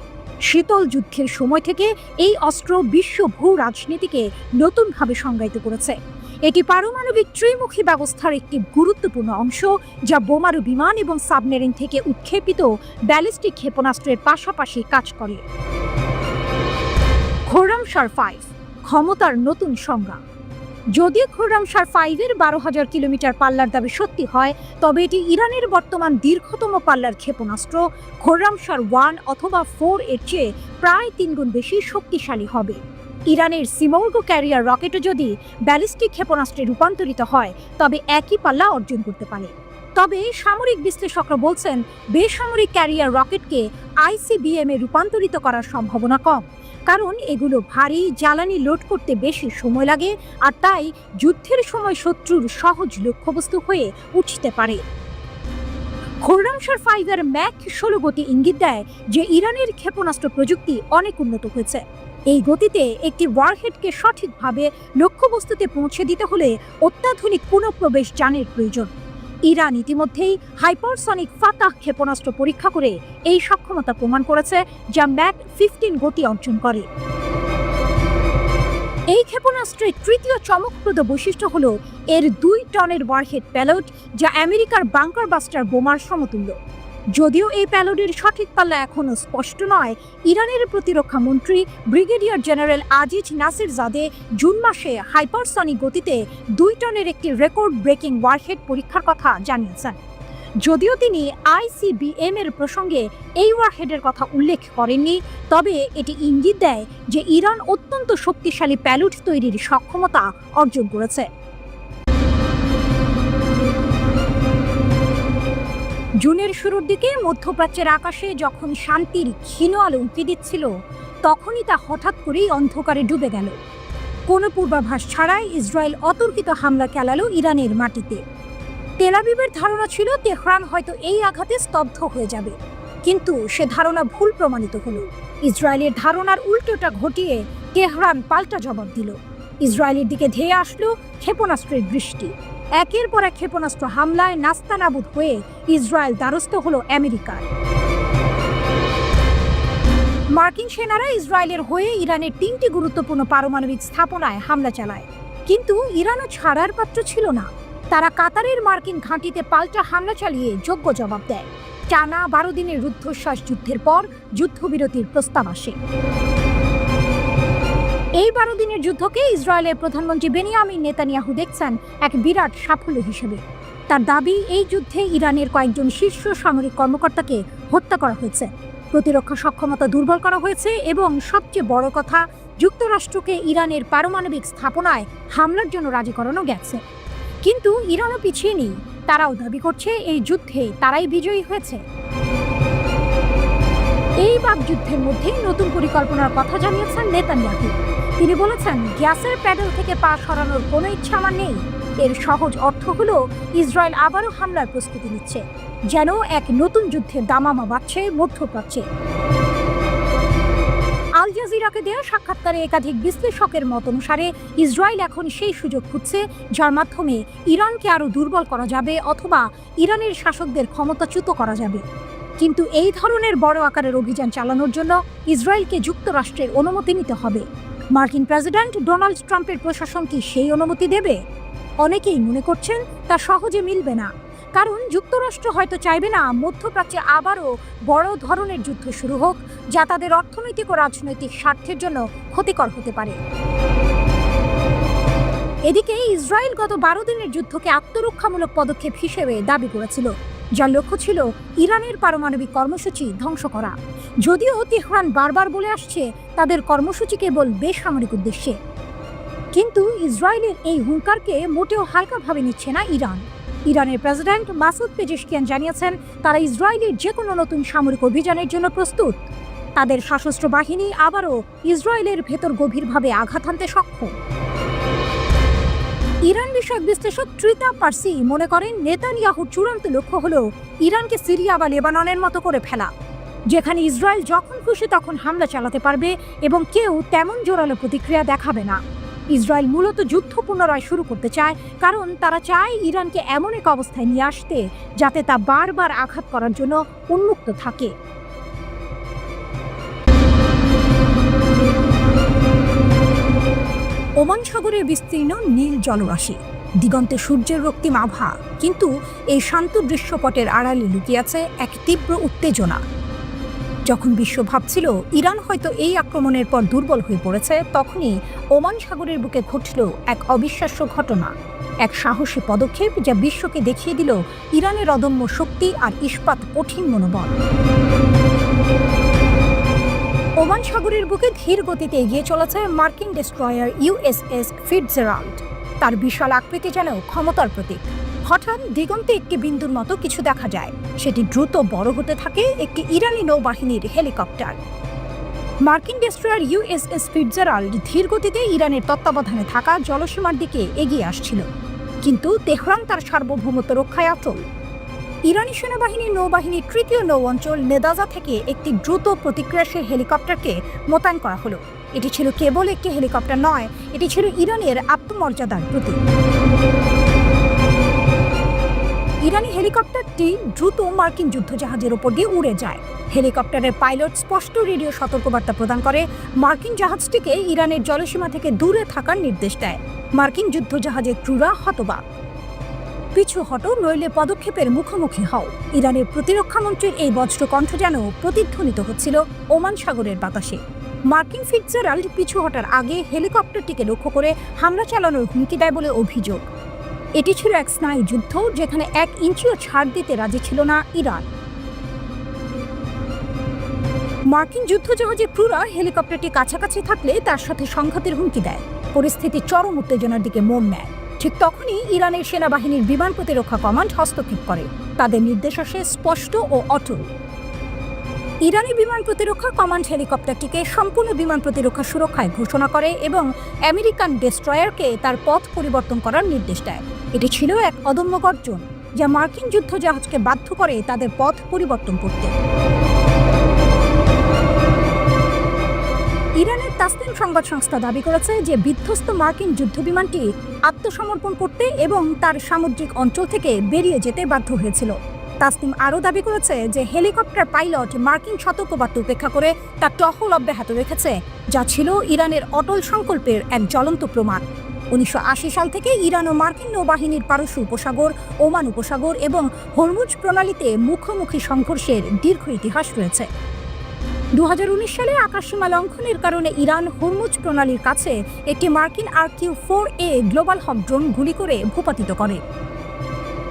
শীতল যুদ্ধের সময় থেকে এই অস্ত্র বিশ্ব ভূ রাজনীতিকে নতুনভাবে সংজ্ঞায়িত করেছে। এটি পারমাণবিক ত্রিমুখী ব্যবস্থার একটি গুরুত্বপূর্ণ অংশ, যা বোমারু বিমান এবং সাবমেরিন থেকে উৎক্ষেপিত ব্যালিস্টিক ক্ষেপণাস্ত্রের পাশাপাশি কাজ করে। খোরামশার-5 ক্ষমতার নতুন সংজ্ঞা। যদিও খোরামশার-5-এর 12,000 কিলোমিটার পাল্লার দাবি সত্যি হয়, তবে এটি ইরানের বর্তমান দীর্ঘতম পাল্লার ক্ষেপণাস্ত্র খোরামশার-1 অথবা 4 এর চেয়ে প্রায় 3 গুণ বেশি শক্তিশালী হবে। ইরানের সিমর্গো ক্যারিয়ার রকেটও যদি ব্যালিস্টিক ক্ষেপণাস্ত্রে রূপান্তরিত হয়, তবে একই পাল্লা অর্জন করতে পারে। তবে সামরিক বিশ্লেষকরা বলছেন, বেসামরিক ক্যারিয়ার রকেটকে আইসিবিএম এ রূপান্তরিত করার সম্ভাবনা কম, কারণ এগুলো ভারী, জ্বালানি লোড করতে বেশি সময় লাগে, আর তাই যুদ্ধের সময় শত্রুর সহজ লক্ষ্যবস্তু হয়ে উঠতে পারে। খোরামশার-5-এর ম্যাক 16 গতি ইঙ্গিত দেয় যে ইরানের ক্ষেপণাস্ত্র প্রযুক্তি অনেক উন্নত হয়েছে। এই গতিতে একটি ওয়ারহেডকে সঠিকভাবে লক্ষ্যবস্তুতে পৌঁছে দিতে হলে অত্যাধুনিক পুনঃপ্রবেশ যানের প্রয়োজন। ইরান ইতিমধ্যেই হাইপারসনিক ফাতাহ ক্ষেপণাস্ত্র পরীক্ষা করে এই সক্ষমতা প্রমাণ করেছে, যা ম্যাক 15 গতি অর্জন করে। এই ক্ষেপণাস্ত্রের তৃতীয় চমকপ্রদ বৈশিষ্ট্য হল এর 2 টনের ওয়ারহেড প্যালোড, যা আমেরিকার বাংকার বাস্টার বোমার সমতুল্য। যদিও এই প্যালোডের সঠিক পাল্লা এখনও স্পষ্ট নয়, ইরানের প্রতিরক্ষা মন্ত্রী ব্রিগেডিয়ার জেনারেল আজিজ নাসিরজাদে জুন মাসে হাইপারসনিক গতিতে 2 টনের একটি রেকর্ড ব্রেকিং ওয়ারহেড পরীক্ষার কথা জানিয়েছেন। যদিও তিনি আইসিবিএম এর প্রসঙ্গে এই ওয়ারহেডের কথা উল্লেখ করেননি, তবে এটি ইঙ্গিত দেয় যে ইরান অত্যন্ত শক্তিশালী প্যালোড তৈরির সক্ষমতা অর্জন করেছে। জুনের শুরুর দিকে মধ্যপ্রাচ্যের আকাশে যখন শান্তির ক্ষীণ আলো উঁকি দিচ্ছিল, তখনই তা হঠাৎ করেই অন্ধকারে ডুবে গেল। কোনো পূর্বাভাস ছাড়াই ইসরায়েল অতর্কিত হামলা চালালো ইরানের মাটিতে। তেল আবিবের ধারণা ছিল তেহরান হয়তো এই আঘাতে স্তব্ধ হয়ে যাবে, কিন্তু সে ধারণা ভুল প্রমাণিত হলো। ইসরায়েলের ধারণার উল্টোটা ঘটিয়ে তেহরান পাল্টা জবাব দিল। ইসরায়েলের দিকে ধেয়ে আসলো ক্ষেপণাস্ত্রের বৃষ্টি। একের পর এক ক্ষেপণাস্ত্র হামলায় নাস্তানাবুদ হয়ে ইসরায়েল দ্বারস্থ হলো আমেরিকার। মার্কিন সেনারা ইসরায়েলের হয়ে ইরানের 3টি গুরুত্বপূর্ণ পারমাণবিক স্থাপনায় হামলা চালায়, কিন্তু ইরানও ছাড়ার পাত্র ছিল না। তারা কাতারের মার্কিন ঘাঁটিতে পাল্টা হামলা চালিয়ে যোগ্য জবাব দেয়। টানা 12 দিনের রুদ্ধশ্বাস যুদ্ধের পর যুদ্ধবিরতির প্রস্তাব আসে। এই 12 দিনের যুদ্ধকে ইসরায়েলের প্রধানমন্ত্রী বেনিয়ামিন নেতানিয়াহু দেখছেন এক বিরাট সাফল্য হিসেবে। তার দাবি, এই যুদ্ধে ইরানের কয়েকজন শীর্ষ সামরিক কর্মকর্তাকে হত্যা করা হয়েছে, প্রতিরক্ষা সক্ষমতা দুর্বল করা হয়েছে এবং সবচেয়ে বড় কথা, যুক্তরাষ্ট্রকে ইরানের পারমাণবিক স্থাপনায় হামলার জন্য রাজি করানো গেছে। কিন্তু ইরানও পিছিয়ে নেই, তারাও দাবি করছে এই যুদ্ধে তারাই বিজয়ী হয়েছে। এই বাকযুদ্ধের মধ্যে নতুন পরিকল্পনার কথা জানিয়েছেন নেতানিয়াহু। তিনি বলেছেন, গ্যাসের প্যাডেল থেকে পা সরানোর কোনো ইচ্ছা আমার নেই। এর সহজ অর্থ হলো ইসরায়েল আবারও হামলার প্রস্তুতি নিচ্ছে, যেন এক নতুন যুদ্ধের দামামা বাজছে মধ্যপ্রাচ্যে। আল জাজিরাকে দেওয়া সাক্ষাৎকারে একাধিক বিশ্লেষকের মত অনুসারে ইসরায়েল এখন সেই সুযোগ খুঁজছে, যার মাধ্যমে ইরানকে আরও দুর্বল করা যাবে অথবা ইরানের শাসকদের ক্ষমতাচ্যুত করা যাবে। কিন্তু এই ধরনের বড় আকারের অভিযান চালানোর জন্য ইসরায়েলকে যুক্তরাষ্ট্রের অনুমতি নিতে হবে। মার্কিন প্রেসিডেন্ট ডোনাল্ড ট্রাম্পের প্রশাসন কি সেই অনুমতি দেবে? অনেকেই মনে করছেন তা সহজে মিলবে না, কারণ যুক্তরাষ্ট্র হয়তো চাইবে না মধ্যপ্রাচ্যে আবারও বড় ধরনের যুদ্ধ শুরু হোক, যা তাদের অর্থনৈতিক ও রাজনৈতিক স্বার্থের জন্য ক্ষতিকর হতে পারে। এদিকে ইসরায়েল গত 12 দিনের যুদ্ধকে আত্মরক্ষামূলক পদক্ষেপ হিসেবে দাবি করেছিল, যার লক্ষ্য ছিল ইরানের পারমাণবিক কর্মসূচি ধ্বংস করা। যদিও তেহরান বারবার বলে আসছে তাদের কর্মসূচি কেবল বেসামরিক উদ্দেশ্যে, কিন্তু ইসরায়েলের এই হুঙ্কারকে মোটেও হালকাভাবে নিচ্ছে না ইরান। ইরানের প্রেসিডেন্ট মাসুদ পেজেশকিয়ান জানিয়েছেন, তারা ইসরায়েলের যে কোনো নতুন সামরিক অভিযানের জন্য প্রস্তুত। তাদের সশস্ত্র বাহিনী আবারও ইসরায়েলের ভেতর গভীরভাবে আঘাত হানতে সক্ষম। ইরান বিষয়ক বিশ্লেষক ত্রিতা পার্সি মনে করেন, নেতানিয়াহুর চূড়ান্ত লক্ষ্য হল ইরানকে সিরিয়া বা লেবাননের মতো করে ফেলা, যেখানে ইসরায়েল যখন খুশি তখন হামলা চালাতে পারবে এবং কেউ তেমন জোরালো প্রতিক্রিয়া দেখাবে না। ইসরায়েল মূলত যুদ্ধ পুনরায় শুরু করতে চায়, কারণ তারা চায় ইরানকে এমন এক অবস্থায় নিয়ে আসতে যাতে তা বারবার আঘাত করার জন্য উন্মুক্ত থাকে। ওমান সাগরের বিস্তীর্ণ নীল জলরাশি, দিগন্তে সূর্যের রক্তিম আভা, কিন্তু এই শান্ত দৃশ্যপটের আড়ালে লুকিয়ে আছে এক তীব্র উত্তেজনা। যখন বিশ্ব ভাবছিল ইরান হয়তো এই আক্রমণের পর দুর্বল হয়ে পড়েছে, তখনই ওমান সাগরের বুকে ঘটল এক অবিশ্বাস্য ঘটনা, এক সাহসী পদক্ষেপ যা বিশ্বকে দেখিয়ে দিল ইরানের অদম্য শক্তি আর ইস্পাত কঠিন মনোবল। ওমান সাগরের বুকে ধীর গতিতে এগিয়ে চলেছে মার্কিন ডেস্ট্রয়ার ইউএসএস ফিটজেরাল্ড। তার বিশাল আকৃতি যেন ক্ষমতার প্রতীক। হঠাৎ দিগন্তে একটি বিন্দুর মতো কিছু দেখা যায়। সেটি দ্রুত বড় হতে থাকে একটি ইরানি নৌবাহিনীর হেলিকপ্টার। মার্কিন ডেস্ট্রয়ার ইউএসএস ফিটজেরাল্ড ধীর গতিতে ইরানের তত্ত্বাবধানে থাকা জলসীমার দিকে এগিয়ে আসছিল, কিন্তু তেহরান তার সার্বভৌমত্ব রক্ষায় অটল। ইরানি সেনাবাহিনীর নৌবাহিনীর তৃতীয় নৌ অঞ্চল নেদাজা থেকে একটি দ্রুত প্রতিক্রিয়াশীল হেলিকপ্টারকে মোতায়েন করা হলো। এটি ছিল কেবল একটি হেলিকপ্টার নয়, এটি ছিল ইরানের আত্মমর্যাদার প্রতীক। ইরানি হেলিকপ্টারটি দ্রুত মার্কিন যুদ্ধজাহাজের উপর দিয়ে উড়ে যায়। হেলিকপ্টারের পাইলট স্পষ্ট রেডিও সতর্কবার্তা প্রদান করে মার্কিন জাহাজটিকে ইরানের জলসীমা থেকে দূরে থাকার নির্দেশ দেয়। মার্কিন যুদ্ধজাহাজের ক্রুরা হতবাক। পিছু হটো, নইলে পদক্ষেপের মুখোমুখি হও। ইরানের প্রতিরক্ষা মন্ত্রীর এই বজ্র কণ্ঠ যেন প্রতিধ্বনিত হচ্ছিল ওমান সাগরের বাতাসে। মার্কিন ফিটজেরাল্ড পিছু হটার আগে হেলিকপ্টারটিকে লক্ষ্য করে হামলা চালানোর হুমকি দেয় বলে অভিযোগ। এটি ছিল এক স্নায়ু যুদ্ধ, যেখানে 1 ইঞ্চিও ছাড় দিতে রাজি ছিল না ইরান। মার্কিন যুদ্ধজাহাজের ক্রুরা হেলিকপ্টারটি কাছাকাছি থাকলে তার সাথে সংঘাতের হুমকি দেয়। পরিস্থিতি চরম উত্তেজনার দিকে মোড় নেয়। ঠিক তখনই ইরানের সেনাবাহিনীর বিমান প্রতিরক্ষা কমান্ড হস্তক্ষেপ করে। তাদের নির্দেশ আসে স্পষ্ট ও অটল। ইরানি বিমান প্রতিরক্ষা কমান্ড হেলিকপ্টারটিকে সম্পূর্ণ বিমান প্রতিরক্ষা সুরক্ষায় ঘোষণা করে এবং আমেরিকান ডেস্ট্রয়ারকে তার পথ পরিবর্তন করার নির্দেশ দেয়। এটি ছিল এক অদম্য গর্জন, যা মার্কিন যুদ্ধজাহাজকে বাধ্য করে তাদের পথ পরিবর্তন করতে। ইরানের তাসনিম সংবাদ সংস্থা দাবি করেছে যে বিধ্বস্ত মার্কিন যুদ্ধবিমানটি আত্মসমর্পণ করতে এবং তার সামুদ্রিক অঞ্চল থেকে বেরিয়ে যেতে বাধ্য হয়েছিল। তাসনিম আরও দাবি করেছে যে হেলিকপ্টার পাইলট মার্কিন সতর্কবার্তা উপেক্ষা করে তার টহল অব্যাহত রেখেছে, যা ছিল ইরানের অটল সংকল্পের এক জ্বলন্ত প্রমাণ। 1980 সাল থেকে ইরান ও মার্কিন নৌবাহিনীর পারস্য উপসাগর, ওমান উপসাগর এবং হরমুজ প্রণালীতে মুখোমুখি সংঘর্ষের দীর্ঘ ইতিহাস রয়েছে। 2019 সালে আকাশসীমা লঙ্ঘনের কারণে ইরান হরমুজ প্রণালীর কাছে একটি মার্কিন RQ-4A গ্লোবাল হক ড্রোন গুলি করে ভূপাতিত করে।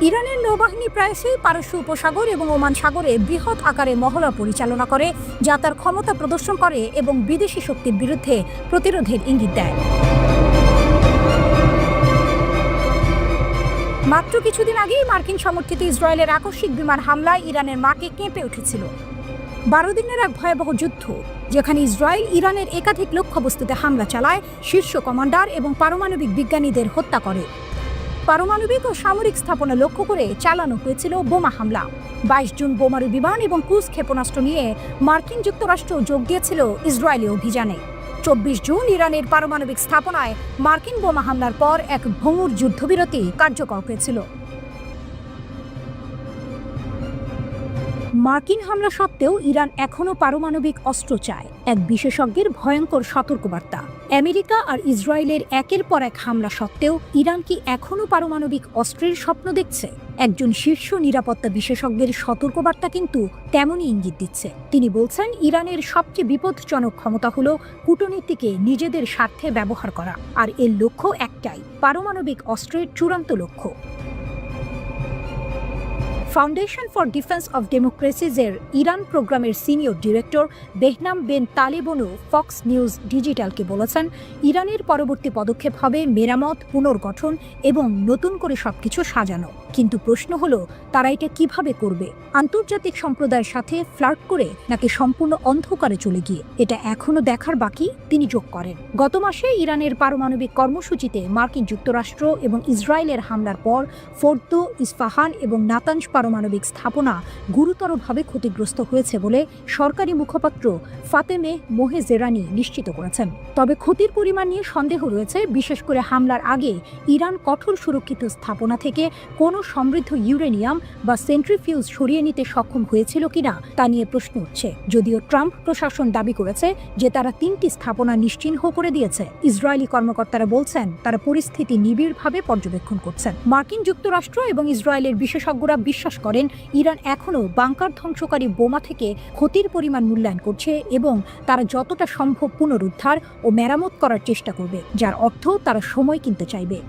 ইরানের নৌবাহিনী প্রায়শই পারস্য উপসাগর এবং ওমান সাগরে বৃহৎ আকারে মহড়া পরিচালনা করে, যা তার ক্ষমতা প্রদর্শন করে এবং বিদেশি শক্তির বিরুদ্ধে প্রতিরোধের ইঙ্গিত দেয়। মাত্র কিছুদিন আগেই মার্কিন সমর্থিত ইসরায়েলের আকস্মিক বিমান হামলায় ইরানের মাটি কেঁপে উঠেছিল। 12 দিনের এক ভয়াবহ যুদ্ধ, যেখানে ইসরায়েল ইরানের একাধিক লক্ষ্যবস্তুতে হামলা চালায়, শীর্ষ কমান্ডার এবং পারমাণবিক বিজ্ঞানীদের হত্যা করে। পারমাণবিক ও সামরিক স্থাপনা লক্ষ্য করে চালানো হয়েছিল বোমা হামলা। 22 জুন বোমারু বিমান এবং ক্রুজ ক্ষেপণাস্ত্র নিয়ে মার্কিন যুক্তরাষ্ট্র যোগ দিয়েছিল ইসরায়েলি অভিযানে। 24 জুন ইরানের পারমাণবিক স্থাপনায় মার্কিন বোমা হামলার পর এক ভঙ্গুর যুদ্ধবিরতি কার্যকর হয়েছিল। মার্কিন হামলা সত্ত্বেও ইরান এখনও পারমাণবিক অস্ত্র চায়, এক বিশেষজ্ঞের ভয়ঙ্কর সতর্কবার্তা। আমেরিকা আর ইসরায়েলের একের পর এক হামলা সত্ত্বেও ইরান কি এখনও পারমাণবিক অস্ত্রের স্বপ্ন দেখছে? একজন শীর্ষ নিরাপত্তা বিশেষজ্ঞের সতর্কবার্তা কিন্তু তেমনই ইঙ্গিত দিচ্ছে। তিনি বলছেন, ইরানের সবচেয়ে বিপজ্জনক ক্ষমতা হলো কূটনীতিকে নিজেদের স্বার্থে ব্যবহার করা, আর এর লক্ষ্য একটাই, পারমাণবিক অস্ত্রের চূড়ান্ত লক্ষ্য। ফাউন্ডেশন ফর ডিফেন্স অফ ডেমোক্রেসিজের ইরান প্রোগ্রামের senior director Behnam Ben Taleblu Fox News ডিজিটালকে বলেছেন, ইরানের পরবর্তী পদক্ষেপ হবে মেরামত, পুনর্গঠন এবং নতুন করে সবকিছু সাজানো। কিন্তু প্রশ্ন হলো, তারা এটা কিভাবে করবে? আন্তর্জাতিক সম্প্রদায়ের সাথে ফ্লার্ট করে নাকি সম্পূর্ণ অন্ধকারে চলে গিয়ে? এটা এখনো দেখার বাকি, তিনি যোগ করেন। গত মাসে ইরানের পারমাণবিক কর্মসূচিতে মার্কিন যুক্তরাষ্ট্র এবং ইসরায়েলের হামলার পর ফোর্দো, ইস্পাহান এবং নাতানজ পারমাণবিক স্থাপনা গুরুতরভাবে ক্ষতিগ্রস্ত হয়েছে বলে সরকারি মুখপাত্র ফাতেমে মোহেজেরানি নিশ্চিত করেছেন। তবে ক্ষতির পরিমাণ নিয়ে সন্দেহ রয়েছে, বিশেষ করে হামলার আগে ইরান কঠোর সুরক্ষিত স্থাপনা থেকে কোনো কোনো সমৃদ্ধ ইউরেনিয়াম বা সেন্ট্রিফিউজ সরিয়ে নিতে সক্ষম হয়েছিল কিনা তা নিয়ে প্রশ্ন উঠছে। যদিও ট্রাম্প প্রশাসন দাবি করেছে যে তারা 3টি স্থাপনা নিশ্চিহ্ন করে দিয়েছে, ইসরায়েলি কর্মকর্তারা বলছেন তারা পরিস্থিতি নিবিড়ভাবে পর্যবেক্ষণ করছেন। মার্কিন যুক্তরাষ্ট্র এবং ইসরায়েলের বিশেষজ্ঞরা বিশ্বাস করেন ইরান এখনও বাংকার ধ্বংসকারী বোমা থেকে ক্ষতির পরিমাণ মূল্যায়ন করছে এবং তারা যতটা সম্ভব পুনরুদ্ধার ও মেরামত করার চেষ্টা করবে, যার অর্থ তারা সময় কিনতে চাইবে।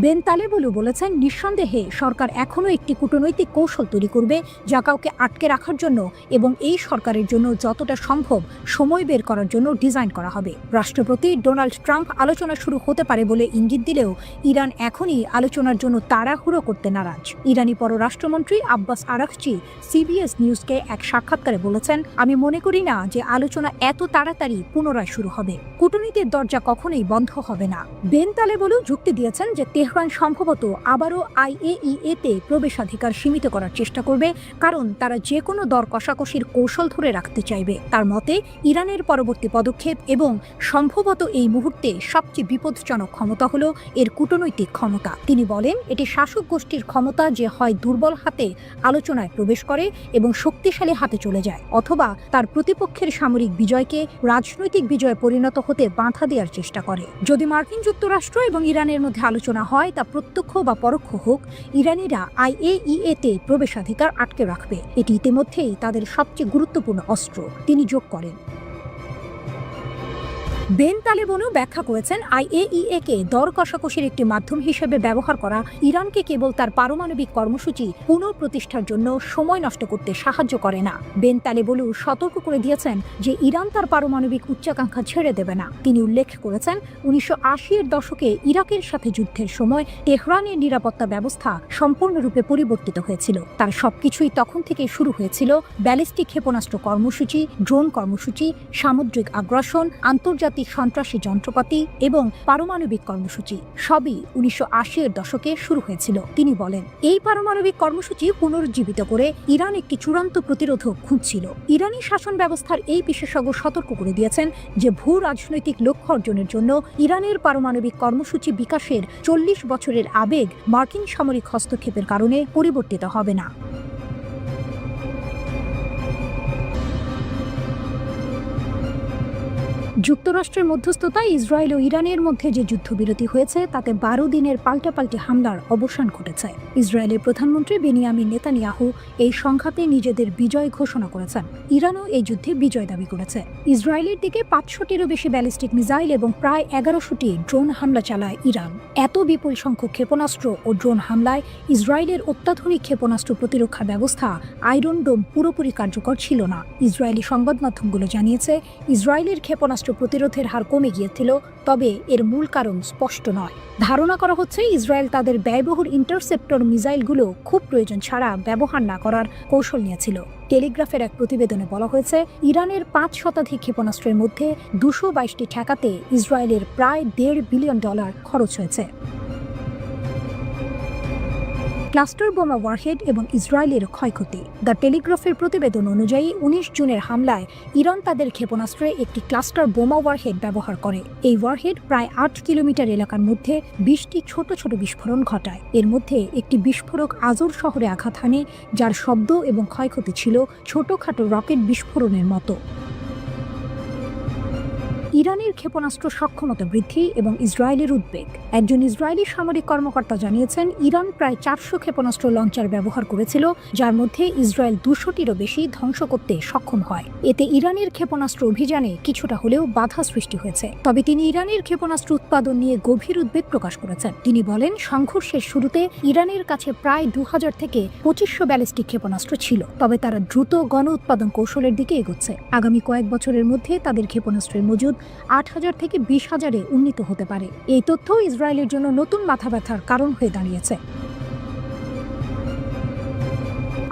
বেন তালেবলু বলেছেন, নিঃসন্দেহে সরকার এখনও একটি কূটনৈতিক কৌশল তৈরি করবে যা কাউকে আটকে রাখার জন্য এবং এই সরকারের জন্য যতটা সম্ভব সময় বের করার জন্য ডিজাইন করা হবে। রাষ্ট্রপতি ডোনাল্ড ট্রাম্প আলোচনা শুরু হতে পারে বলে ইঙ্গিত দিলেও ইরান এখনই আলোচনার জন্য তাড়াহুড়ো করতে নারাজ। ইরানি পররাষ্ট্রমন্ত্রী আব্বাস আরাকচি সিবিএস নিউজকে এক সাক্ষাৎকারে বলেছেন, আমি মনে করি না যে আলোচনা এত তাড়াতাড়ি পুনরায় শুরু হবে। কূটনীতির দরজা কখনোই বন্ধ হবে না। বেন তালেবলু যুক্তি দিয়েছেন যে তেহরান সম্ভবত আবারও IAEA-তে প্রবেশাধিকার সীমিত করার চেষ্টা করবে, কারণ তারা যে কোনো দর কষাকষির কৌশল ধরে রাখতে চাইবে। তার মতে ইরানের পরবর্তী পদক্ষেপ এবং সম্ভবত এই মুহূর্তে সবচেয়ে বিপজ্জনক ক্ষমতা হলো এর কূটনৈতিক ক্ষমতা। তিনি বলেন, এটি শাসক গোষ্ঠীর ক্ষমতা যে হয় দুর্বল হাতে আলোচনায় প্রবেশ করে এবং শক্তিশালী হাতে চলে যায়, অথবা তার প্রতিপক্ষের সামরিক বিজয়কে রাজনৈতিক বিজয়ে পরিণত হতে বাধা দেওয়ার চেষ্টা করে। যদি মার্কিন যুক্তরাষ্ট্র এবং ইরানের মধ্যে আলোচনা হয়, তা প্রত্যক্ষ বা পরোক্ষ হোক, ইরানিরা IAEA-তে প্রবেশাধিকার আটকে রাখবে। এটি ইতিমধ্যেই তাদের সবচেয়ে গুরুত্বপূর্ণ অস্ত্র, তিনি যোগ করেন। বেন তালেবলু ব্যাখ্যা করেছেন, IAEA-কে দর কষাকষির একটি মাধ্যম হিসেবে ব্যবহার করা ইরানকে কেবল তার পারমাণবিক কর্মসূচি পুনঃপ্রতিষ্ঠার জন্য সময় নষ্ট করতে সাহায্য করে না। বেন তালেবলু সতর্ক করে দিয়েছেন যে ইরান তার পারমাণবিক উচ্চাকাঙ্ক্ষা ছেড়ে দেবে না। তিনি উল্লেখ করেছেন, 1980-এর দশকে ইরাকের সাথে যুদ্ধের সময় তেহরানের নিরাপত্তা ব্যবস্থা সম্পূর্ণরূপে পরিবর্তিত হয়েছিল। তার সবকিছুই তখন থেকে শুরু হয়েছিল ব্যালিস্টিক ক্ষেপণাস্ত্র কর্মসূচি, ড্রোন কর্মসূচি, সামুদ্রিক আগ্রাসন, আন্তর্জাতিক সন্ত্রাসী যন্ত্রপাতি এবং পারমাণবিক কর্মসূচি সবই 1980-এর দশকে শুরু হয়েছিল। তিনি বলেন, এই পারমাণবিক কর্মসূচি পুনরুজ্জীবিত করে ইরান একটি চূড়ান্ত প্রতিরোধক খুঁজছিল। ইরানি শাসন ব্যবস্থার এই বিশেষজ্ঞ সতর্ক করে দিয়েছেন যে ভূ রাজনৈতিক লক্ষ্য অর্জনের জন্য ইরানের পারমাণবিক কর্মসূচি বিকাশের 40 বছরের আবেগ মার্কিন সামরিক হস্তক্ষেপের কারণে পরিবর্তিত হবে না। যুক্তরাষ্ট্রের মধ্যস্থতায় ইসরায়েল ও ইরানের মধ্যে যে যুদ্ধবিরতি হয়েছে তাতে 12 দিনের পাল্টাপাল্টি হামলার অবসান ঘটেছে। ইসরায়েলের প্রধানমন্ত্রী বেনিয়ামিন নেতানিয়াহু এই সংঘাতে নিজেদের বিজয় ঘোষণা করেছেন। ইরানও এই যুদ্ধে বিজয় দাবি করেছে। ইসরায়েলের দিকে 500টিরও বেশি ব্যালিস্টিক মিসাইল এবং প্রায় 1100টি ড্রোন হামলা চালায় ইরান। এত বিপুল সংখ্যক ক্ষেপণাস্ত্র ও ড্রোন হামলায় ইসরায়েলের অত্যাধুনিক ক্ষেপণাস্ত্র প্রতিরক্ষা ব্যবস্থা আয়রন ডোম পুরোপুরি কার্যকর ছিল না। ইসরায়েলি সংবাদ মাধ্যমগুলো জানিয়েছে, ইসরায়েলের ক্ষেপণাস্ত্র প্রতিরোধের হার কমে গিয়েছিল, তবে এর মূল কারণ স্পষ্ট নয়। ধারণা করা হচ্ছে ইসরায়েল তাদের ব্যয়বহুল ইন্টারসেপ্টর মিসাইলগুলো খুব প্রয়োজন ছাড়া ব্যবহার না করার কৌশল নিয়েছিল। টেলিগ্রাফের এক প্রতিবেদনে বলা হয়েছে, ইরানের 5 শতাধিক ক্ষেপণাস্ত্রের মধ্যে 222টি ঠেকাতে ইসরায়েলের প্রায় $1.5 বিলিয়ন খরচ হয়েছে। ক্লাস্টার বোমা ওয়ারহেড এবং ইসরায়েলের ক্ষয়ক্ষতি। দ্য টেলিগ্রাফের প্রতিবেদন অনুযায়ী 19 জুনের হামলায় ইরান তাদের ক্ষেপণাস্ত্রে একটি ক্লাস্টার বোমা ওয়ারহেড ব্যবহার করে। এই ওয়ারহেড প্রায় 8 কিলোমিটার এলাকার মধ্যে 20টি ছোট ছোট বিস্ফোরণ ঘটায়। এর মধ্যে একটি বিস্ফোরক আজর শহরে আঘাত হানে, যার শব্দ এবং ক্ষয়ক্ষতি ছিল ছোটখাটো রকেট বিস্ফোরণের মতো। ইরানের ক্ষেপণাস্ত্র সক্ষমতা বৃদ্ধি এবং ইসরায়েলের উদ্বেগ। একজন ইসরায়েলি সামরিক কর্মকর্তা জানিয়েছেন, ইরান প্রায় 400 ক্ষেপণাস্ত্র লঞ্চার ব্যবহার করেছিল, যার মধ্যে ইসরায়েল 200টিরও বেশি ধ্বংস করতে সক্ষম হয়। এতে ইরানের ক্ষেপণাস্ত্র অভিযানে কিছুটা হলেও বাধা সৃষ্টি হয়েছে। তবে তিনি ইরানের ক্ষেপণাস্ত্র উৎপাদন নিয়ে গভীর উদ্বেগ প্রকাশ করেছেন। তিনি বলেন, সংঘর্ষের শুরুতে ইরানের কাছে প্রায় 2000 থেকে 2500 ব্যালিস্টিক ক্ষেপণাস্ত্র ছিল, তবে তারা দ্রুত গণ উৎপাদন কৌশলের দিকে এগোচ্ছে। আগামী কয়েক বছরের মধ্যে তাদের ক্ষেপণাস্ত্রের মজুদ 8000 থেকে 20,000-এ উন্নীত হতে পারে। এই তথ্য ইসরায়েলের জন্য নতুন মাথা ব্যথার কারণ হয়ে দাঁড়িয়েছে।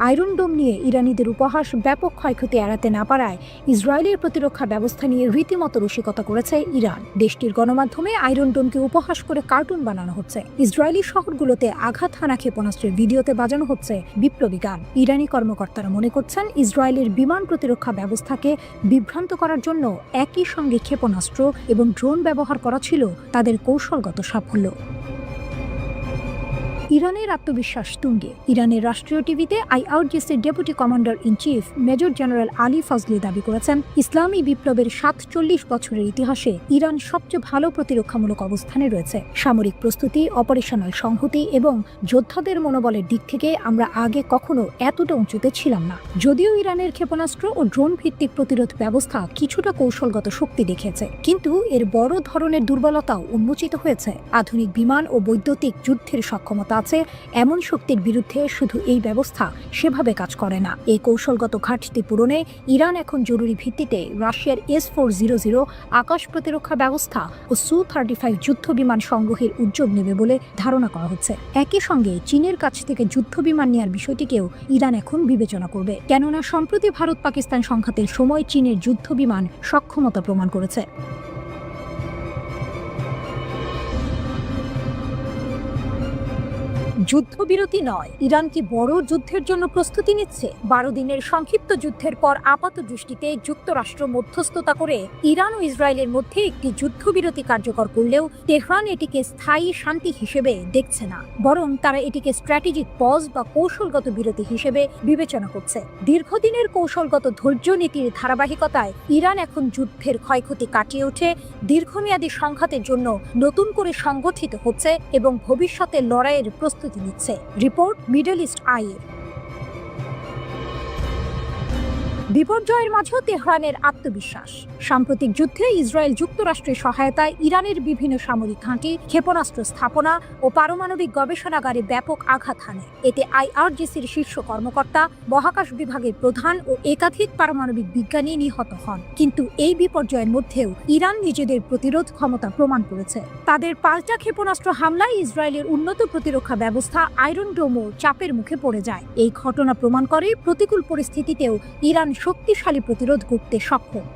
আয়রন ডোম নিয়ে ইরানিদের উপহাস ব্যাপক ক্ষয়ক্ষতি এড়াতে না পারায় ইসরায়েলের প্রতিরক্ষা ব্যবস্থা নিয়ে রীতিমতো রসিকতা করেছে ইরান। দেশটির গণমাধ্যমে আয়রন ডোমকে উপহাস করে কার্টুন বানানো হচ্ছে। ইসরায়েলি শহরগুলোতে আঘাত হানা ক্ষেপণাস্ত্রের ভিডিওতে বাজানো হচ্ছে বিপ্লবী গান। ইরানি কর্মকর্তারা মনে করছেন, ইসরায়েলের বিমান প্রতিরক্ষা ব্যবস্থাকে বিভ্রান্ত করার জন্য একই সঙ্গে ক্ষেপণাস্ত্র এবং ড্রোন ব্যবহার করা ছিল তাদের কৌশলগত সাফল্য। ইরানের আত্মবিশ্বাস তুঙ্গে। ইরানের রাষ্ট্রীয় টিভিতে আইআরজিসির deputy commander in chief major general Ali Fazli দাবি করেছেন, ইসলামী বিপ্লবের ৪৭ বছরের ইতিহাসে ইরান সবচেয়ে ভালো প্রতিরক্ষামূলক অবস্থানে রয়েছে। সামরিক প্রস্তুতি, অপারেশনাল সংহতি এবং যোদ্ধাদের মনোবলের দিক থেকে আমরা আগে কখনো এতটা উঁচুতে ছিলাম না। যদিও ইরানের ক্ষেপণাস্ত্র ও ড্রোন ভিত্তিক প্রতিরোধ ব্যবস্থা কিছুটা কৌশলগত শক্তি দেখিয়েছে, কিন্তু এর বড় ধরনের দুর্বলতাও উন্মোচিত হয়েছে। আধুনিক বিমান ও বৈদ্যুতিক যুদ্ধের সক্ষমতা আছে, এমন শক্তির বিরুদ্ধে শুধু এই ব্যবস্থা সেভাবে কাজ করে না। এই কৌশলগত ঘাটতি পূরণে ইরান এখন জরুরি ভিত্তিতে রাশিয়ার S-400 আকাশ প্রতিরক্ষা ব্যবস্থা ও Su-35 যুদ্ধ বিমান সংগ্রহের উদ্যোগ নেবে বলে ধারণা করা হচ্ছে। একই সঙ্গে চীনের কাছ থেকে যুদ্ধ বিমান নেওয়ার বিষয়টিকেও ইরান এখন বিবেচনা করবে, কেননা সম্প্রতি ভারত পাকিস্তান সংঘাতের সময় চীনের যুদ্ধ বিমান সক্ষমতা প্রমাণ করেছে। যুদ্ধবিরতি নয়, ইরান কি বড় যুদ্ধের জন্য প্রস্তুতি নিচ্ছে? 12 দিনের সংক্ষিপ্ত যুদ্ধের পর আপাত দৃষ্টিতে যুক্তরাষ্ট্র মধ্যস্থতা করে ইরান ও ইসরায়েলের মধ্যে একটি যুদ্ধবিরতি কার্যকর করলেও তেহরান এটিকে স্থায়ী শান্তি হিসেবে দেখছে না, বরং তারা এটিকে স্ট্র্যাটেজিক পজ বা কৌশলগত বিরতি হিসেবে বিবেচনা করছে। দীর্ঘদিনের কৌশলগত ধৈর্য নীতির ধারাবাহিকতায় ইরান এখন যুদ্ধের ক্ষয়ক্ষতি কাটিয়ে উঠে দীর্ঘমেয়াদী সংঘাতের জন্য নতুন করে সংগঠিত হচ্ছে এবং ভবিষ্যতে লড়াইয়ের প্রস্তুতি নিচ্ছে। Report middle East Eye. বিপর্যয়ের মাঝেও তেহরানের আত্মবিশ্বাস। সাম্প্রতিক যুদ্ধে ইসরায়েল যুক্তরাষ্ট্রের সহায়তায় ইরানের বিভিন্ন সামরিক ঘাঁটি, ক্ষেপণাস্ত্র স্থাপনা ও পারমাণবিক গবেষণাগারে ব্যাপক আঘাত হানে। এতে আইআরজিসির শীর্ষ কর্মকর্তা, মহাকাশ বিভাগের প্রধান ও একাধিক পারমাণবিক বিজ্ঞানী নিহত হন। কিন্তু এই বিপর্যয়ের মধ্যেও ইরান নিজেদের প্রতিরোধ ক্ষমতা প্রমাণ করেছে। তাদের পাল্টা ক্ষেপণাস্ত্র হামলায় ইসরায়েলের উন্নত প্রতিরক্ষা ব্যবস্থা আয়রন ডোমও চাপের মুখে পড়ে যায়। এই ঘটনা প্রমাণ করে প্রতিকূল পরিস্থিতিতেও ইরান শক্তিশালী প্রতিরোধ করতে সক্ষম।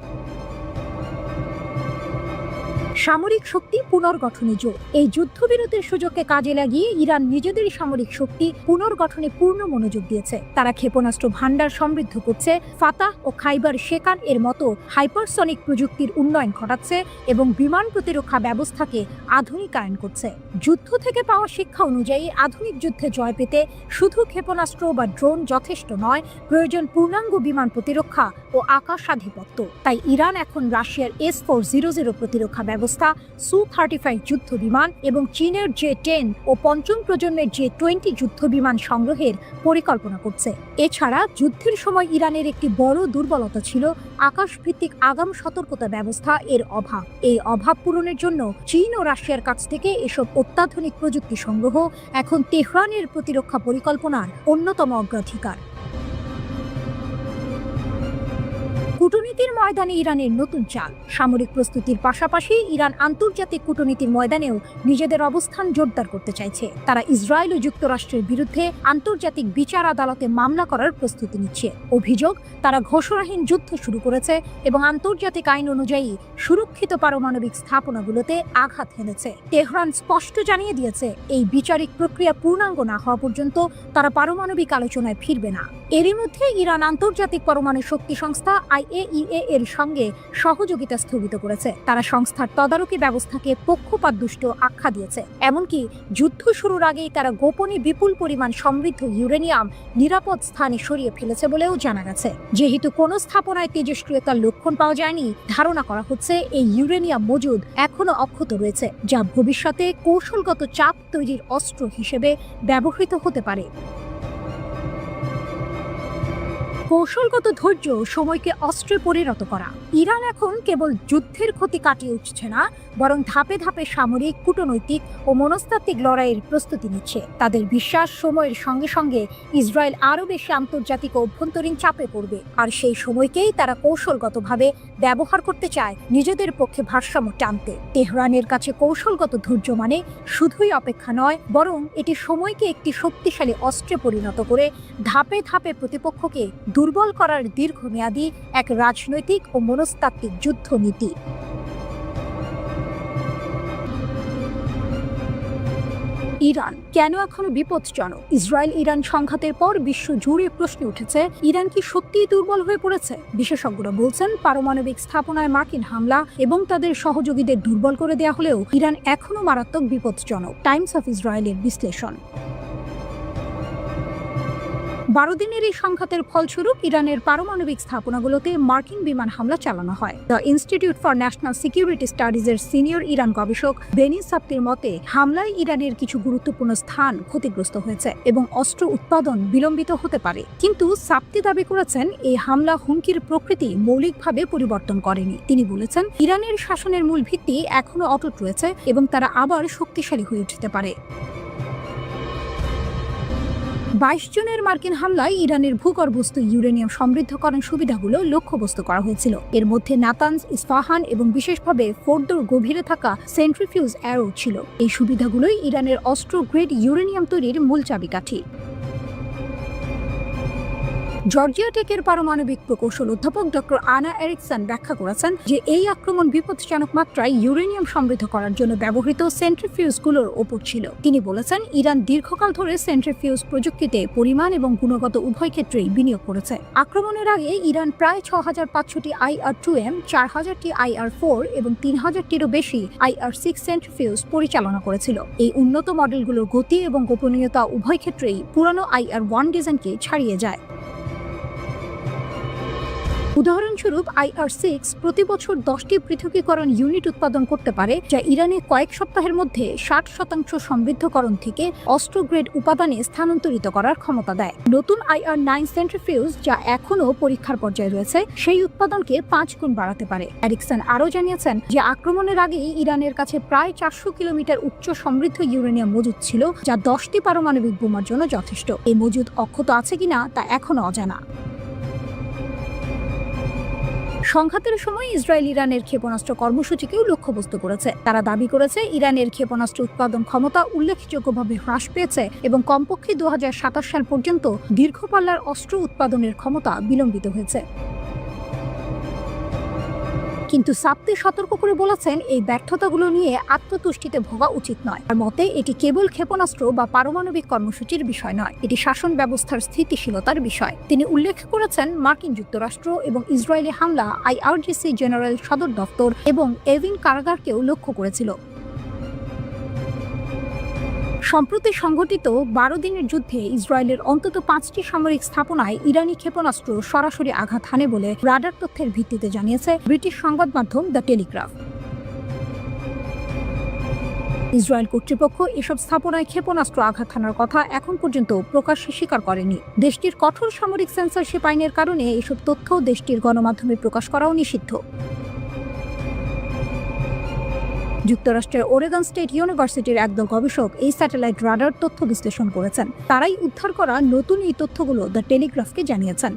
সামরিক শক্তি পুনর্গঠনে জোর। এই যুদ্ধবিরতির সুযোগকে কাজে লাগিয়ে ইরান নিজেদের সামরিক শক্তি পুনর্গঠনে পূর্ণ মনোযোগ দিয়েছে। তারা ক্ষেপণাস্ত্র ভান্ডার সমৃদ্ধ করছে, ফাতাহ ও খাইবার শেকান এর মতো হাইপারসনিক প্রযুক্তির উন্নয়ন ঘটাচ্ছে এবং বিমান প্রতিরক্ষা ব্যবস্থাকে আধুনিকায়ন করছে। যুদ্ধ থেকে পাওয়া শিক্ষা অনুযায়ী আধুনিক যুদ্ধে জয় পেতে শুধু ক্ষেপণাস্ত্র বা ড্রোন যথেষ্ট নয়, প্রয়োজন পূর্ণাঙ্গ বিমান প্রতিরক্ষা ও আকাশাধিপত্য। তাই ইরান এখন রাশিয়ার S-400 প্রতিরক্ষা ব্যবস্থা, Su-35 যুদ্ধ বিমান এবং চীনের J-10 ও পঞ্চম প্রজন্মের J-20 যুদ্ধ বিমান সংগ্রহের পরিকল্পনা করছে। এছাড়া যুদ্ধের সময় ইরানের একটি বড় দুর্বলতা ছিল আকাশভিত্তিক আগাম সতর্কতা ব্যবস্থা এর অভাব। এই অভাব পূরণের জন্য চীন ও রাশিয়ার কাছ থেকে এসব অত্যাধুনিক প্রযুক্তি সংগ্রহ এখন তেহরানের প্রতিরক্ষা পরিকল্পনার অন্যতম অগ্রাধিকার। কূটনীতির ময়দানে ইরানের নতুন চাল। সামরিক প্রস্তুতির পাশাপাশি ইরান আন্তর্জাতিক কূটনীতির ময়দানেও নিজেদের অবস্থান জোরদার করতে চাইছে। তারা ইসরায়েল ও যুক্তরাষ্ট্রের বিরুদ্ধে আন্তর্জাতিক বিচার আদালতে মামলা করার প্রস্তুতি নিচ্ছে। অভিযোগ, তারা ঘোষণাহীন যুদ্ধ শুরু করেছে এবং আন্তর্জাতিক আইন অনুযায়ী সুরক্ষিত পারমাণবিক স্থাপনাগুলোতে আঘাত হেনেছে। তেহরান স্পষ্ট জানিয়ে দিয়েছে, এই বিচারিক প্রক্রিয়া পূর্ণাঙ্গ না হওয়া পর্যন্ত তারা পারমাণবিক আলোচনায় ফিরবে না। এরই মধ্যে ইরান আন্তর্জাতিক পরমাণু শক্তি সংস্থা IAEA এর সঙ্গে সহযোগিতা স্থগিত করেছে। তারা সংস্থার তদারকি ব্যবস্থাকে পক্ষপাতদুষ্ট আখ্যা দিয়েছে। এমনকি যুদ্ধ শুরুর আগেই তারা গোপনে বিপুল পরিমাণ সমৃদ্ধ ইউরেনিয়াম নিরাপদ স্থানে সরিয়ে ফেলেছে বলেও জানা গেছে। যেহেতু কোনো স্থাপনায় তেজস্ক্রিয়তার লক্ষণ পাওয়া যায়নি, ধারণা করা হচ্ছে এই ইউরেনিয়াম মজুদ এখনো অক্ষত রয়েছে, যা ভবিষ্যতে কৌশলগত চাপ তৈরির অস্ত্র হিসেবে ব্যবহৃত হতে পারে। কৌশলগত ধৈর্য সময়কে অস্ত্রে পরিণত করা। ইরান এখন কেবল যুদ্ধের ক্ষতি কাটিয়ে উঠছে না, বরং ধাপে ধাপে সামরিক, কূটনৈতিক ও মনস্তাত্ত্বিক লড়াইয়ের প্রস্তুতি নিচ্ছে। তাদের বিশ্বাস, সময়ের সঙ্গে সঙ্গে ইসরায়েল আরও বেশি আন্তর্জাতিক ও অভ্যন্তরীণ চাপে পড়বে, আর সেই সময়কেই তারা কৌশলগতভাবে ব্যবহার করতে চায় নিজেদের পক্ষে ভারসাম্য টানতে। তেহরানের কাছে কৌশলগত ধৈর্য মানে শুধুই অপেক্ষা নয়, বরং এটি সময়কে একটি শক্তিশালী অস্ত্রে পরিণত করে ধাপে ধাপে প্রতিপক্ষকে দুর্বল করার দীর্ঘমেয়াদী এক রাজনৈতিক ও মনস্তাত্ত্বিক যুদ্ধনীতি। ইরান কেন এখনো বিপজ্জনক? ইসরায়েল ইরান সংঘাতের পর বিশ্ব জুড়ে প্রশ্ন উঠেছে, ইরান কি সত্যিই দুর্বল হয়ে পড়েছে? বিশেষজ্ঞরা বলছেন, পারমাণবিক স্থাপনায় মার্কিন হামলা এবং তাদের সহযোগীদের দুর্বল করে দেওয়া হলেও ইরান এখনো মারাত্মক বিপজ্জনক। টাইমস অফ ইসরায়েলের বিশ্লেষণ। 12 দিনের এই সংঘাতের ফলস্বরূপ ইরানের পারমাণবিক স্থাপনাগুলোতে মার্কিন বিমান হামলা চালানো হয়। The institute for national security স্টাডিজের সিনিয়র ইরান গবেষক বেনি সাপ্তির মতে, হামলায় ইরানের কিছু গুরুত্বপূর্ণ স্থান ক্ষতিগ্রস্ত হয়েছে এবং অস্ত্র উৎপাদন বিলম্বিত হতে পারে। কিন্তু সাপ্তি দাবি করেছেন, এই হামলা হুমকির প্রকৃতি মৌলিকভাবে পরিবর্তন করেনি। তিনি বলেছেন, ইরানের শাসনের মূল ভিত্তি এখনো অটুট রয়েছে এবং তারা আবার শক্তিশালী হয়ে উঠতে পারে। 22 জনের মার্কিন হামলায় ইরানের ভূগর্ভস্থ ইউরেনিয়াম সমৃদ্ধকরণ সুবিধাগুলো লক্ষ্যবস্তু করা হয়েছিল। এর মধ্যে নাতানজ, ইস্পাহান এবং বিশেষভাবে ফোর্দোর গভীরে থাকা সেন্ট্রিফিউজ অ্যারো ছিল। এই সুবিধাগুলোই ইরানের অস্ত্র গ্রেড ইউরেনিয়াম তৈরির মূল চাবিকাঠি। জর্জিয়া টেকের পারমাণবিক প্রকৌশল অধ্যাপক ডক্টর আনা এরিকসন ব্যাখ্যা করেছেন যে এই আক্রমণ বিপজ্জনক মাত্রায় ইউরেনিয়াম সমৃদ্ধ করার জন্য ব্যবহৃত সেন্ট্রিফিউজগুলোর ওপর ছিল। তিনি বলেছেন, ইরান দীর্ঘকাল ধরে সেন্ট্রিফিউজ প্রযুক্তিতে পরিমাণ এবং গুণগত উভয় ক্ষেত্রেই বিনিয়োগ করেছে। আক্রমণের আগে ইরান প্রায় 6500টি IR-2M, 4000টি IR-4 এবং 3000টিরও বেশি IR-6 সেন্ট্রিফিউজ পরিচালনা করেছিল। এই উন্নত মডেলগুলোর গতি এবং গোপনীয়তা উভয় ক্ষেত্রেই পুরানো IR-1 ডিজাইনকে ছাড়িয়ে যায়। উদাহরণস্বরূপ IR-6 প্রতি বছর 10টি পৃথকীকরণ ইউনিট উৎপাদন করতে পারে, যা ইরানে কয়েক সপ্তাহের মধ্যে 60% সমৃদ্ধকরণ থেকে অস্ত্র গ্রেড উপাদানে স্থানান্তরিত করার ক্ষমতা দেয়। নতুন IR-9 সেন্ট্রিফিউজ, যা এখনও পরীক্ষার পর্যায়ে রয়েছে, সেই উৎপাদনকে 5 গুণ বাড়াতে পারে। এরিকসন আরও জানিয়েছেন যে আক্রমণের আগেই ইরানের কাছে প্রায় 400 কিলোমিটার উচ্চ সমৃদ্ধ ইউরেনিয়াম মজুদ ছিল, যা 10টি পারমাণবিক বোমার জন্য যথেষ্ট। এই মজুদ অক্ষত আছে কিনা তা এখনও অজানা। সংঘাতের সময় ইসরায়েল ইরানের ক্ষেপণাস্ত্র কর্মসূচিকেও লক্ষ্যবস্তু করেছে। তারা দাবি করেছে, ইরানের ক্ষেপণাস্ত্র উৎপাদন ক্ষমতা উল্লেখযোগ্যভাবে হ্রাস পেয়েছে এবং কমপক্ষে 2027 সাল পর্যন্ত দীর্ঘপাল্লার অস্ত্র উৎপাদনের ক্ষমতা বিলম্বিত হয়েছে। কিন্তু সাপ্তি সতর্ক করে বলেছেন, এই ব্যর্থতাগুলো নিয়ে আত্মতুষ্টিতে ভোগা উচিত নয়। তার মতে, এটি কেবল ক্ষেপণাস্ত্র বা পারমাণবিক কর্মসূচির বিষয় নয়, এটি শাসন ব্যবস্থার স্থিতিশীলতার বিষয়। তিনি উল্লেখ করেছেন, মার্কিন যুক্তরাষ্ট্র এবং ইসরায়েলি হামলা IRGC জেনারেল সদর দপ্তর এবং এভিন কারাগারকেও লক্ষ্য করেছিল। সম্প্রতি সংঘটিত 12 দিনের যুদ্ধে ইসরায়েলের অন্তত 5টি সামরিক স্থাপনায় ইরানি ক্ষেপণাস্ত্র সরাসরি আঘাত হানে বলে রাডার তথ্যের ভিত্তিতে জানিয়েছে ব্রিটিশ সংবাদ মাধ্যম দ্য টেলিগ্রাফ। ইসরায়েল কর্তৃপক্ষ এসব স্থাপনায় ক্ষেপণাস্ত্র আঘাত হানার কথা এখন পর্যন্ত প্রকাশ্যে স্বীকার করেনি। দেশটির কঠোর সামরিক সেন্সরশিপ আইনের কারণে এসব তথ্য দেশটির গণমাধ্যমে প্রকাশ করাও নিষিদ্ধ। যুক্তরাষ্ট্রের ওরেগন স্টেট ইউনিভার্সিটির একদল গবেষক এই স্যাটেলাইট রাডার তথ্য বিশ্লেষণ করেছেন। তারাই উদ্ধার করা নতুন এই তথ্যগুলো দ্য টেলিগ্রাফকে জানিয়েছেন।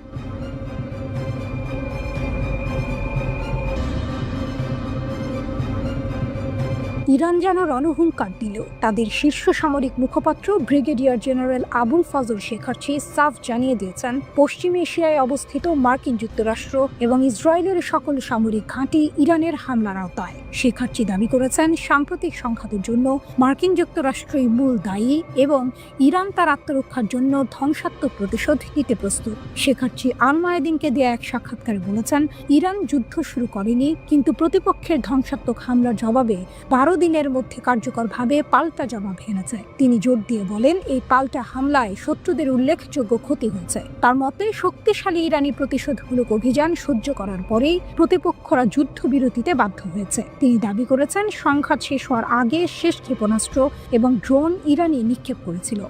ইরান যেন রণহুঙ্কার দিল। তাদের শীর্ষ সামরিক মুখপাত্র ব্রিগেডিয়ার জেনারেল আবুল ফজল শেখার্চি সাফ জানিয়ে দিয়েছেন, পশ্চিম এশিয়ায় অবস্থিত মার্কিন যুক্তরাষ্ট্র এবং ইসরায়েলের সকল সামরিক ঘাঁটি ইরানের হামলার আওতায়। শেখার্চি দাবি করেছেন, সাম্প্রতিক সংঘাতের জন্য মার্কিন যুক্তরাষ্ট্রই মূল দায়ী এবং ইরান তার আত্মরক্ষার জন্য ধ্বংসাত্মক প্রতিশোধ নিতে প্রস্তুত। শেখার্চি আল মায়াদিনকে দেয়া এক সাক্ষাৎকারে বলেছেন, ইরান যুদ্ধ শুরু করেনি, কিন্তু প্রতিপক্ষের ধ্বংসাত্মক হামলার জবাবে 12 দিনের মধ্যে কার্যকরভাবে পাল্টা জবাব হেনেছে। তিনি জোর দিয়ে বলেন, এই পাল্টা হামলায় শত্রুদের উল্লেখযোগ্য ক্ষতি হয়েছে। তার মতে, শক্তিশালী ইরানি প্রতিশোধমূলক অভিযান সহ্য করার পরেই প্রতিপক্ষরা যুদ্ধবিরতিতে বাধ্য হয়েছে। তিনি দাবি করেছেন, সংঘাত শেষ হওয়ার আগে শেষ ক্ষেপণাস্ত্র এবং ড্রোন ইরানি নিক্ষেপ করেছিল।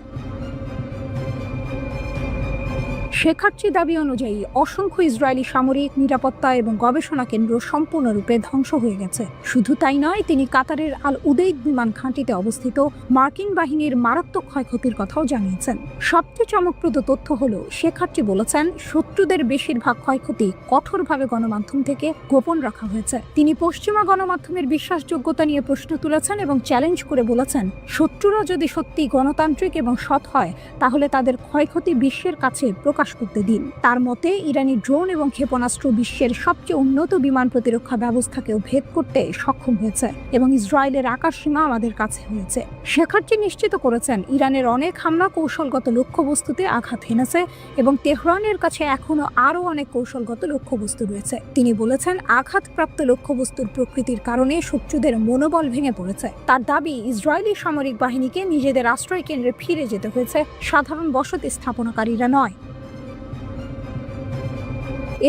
শেখার্চি দাবি অনুযায়ী অসংখ্য ইসরায়েলি সামরিক, নিরাপত্তা এবং গবেষণা কেন্দ্র সম্পূর্ণরূপে ধ্বংস হয়ে গেছে। শুধু তাই নয়, তিনি কাতারের আল উদেইদ বিমান ঘাঁটিতে অবস্থিত মার্কিন বাহিনীর মারাত্মক ক্ষয়ক্ষতির কথাও জানিয়েছেন। সবচেয়ে চমকপ্রদ তথ্য হলো, শেখার্চি বলেছেন, শত্রুদের বেশিরভাগ ক্ষয়ক্ষতি কঠোরভাবে গণমাধ্যম থেকে গোপন রাখা হয়েছে। তিনি পশ্চিমা গণমাধ্যমের বিশ্বাসযোগ্যতা নিয়ে প্রশ্ন তুলেছেন এবং চ্যালেঞ্জ করে বলেছেন, শত্রুরা যদি সত্যি গণতান্ত্রিক এবং সৎ হয়, তাহলে তাদের ক্ষয়ক্ষতি বিশ্বের কাছে প্রকাশ করতে দিন। তার মতে, ইরানি ড্রোন এবং ক্ষেপণাস্ত্র বিশ্বের সবচেয়ে উন্নত বিমান প্রতিরক্ষা ব্যবস্থাকেও ভেদ করতে সক্ষম হয়েছে এবং ইসরায়েলের আকাশসীমা আমাদের কাছে হয়েছে। শেখার্চি নিশ্চিত করেছেন, ইরানের অনেক হামলা কৌশলগত লক্ষ্যবস্তুতে আঘাত হেনেছে এবং তেহরানের কাছে এখনো আরও অনেক কৌশলগত লক্ষ্যবস্তু রয়েছে। তিনি বলেছেন, আঘাতপ্রাপ্ত লক্ষ্যবস্তুর প্রকৃতির কারণে শত্রুদের মনোবল ভেঙে পড়েছে। তার দাবি, ইসরায়েলি সামরিক বাহিনীকে নিজেদের আশ্রয় কেন্দ্রে ফিরে যেতে হয়েছে, সাধারণ বসতি স্থাপনাকারীরা নয়।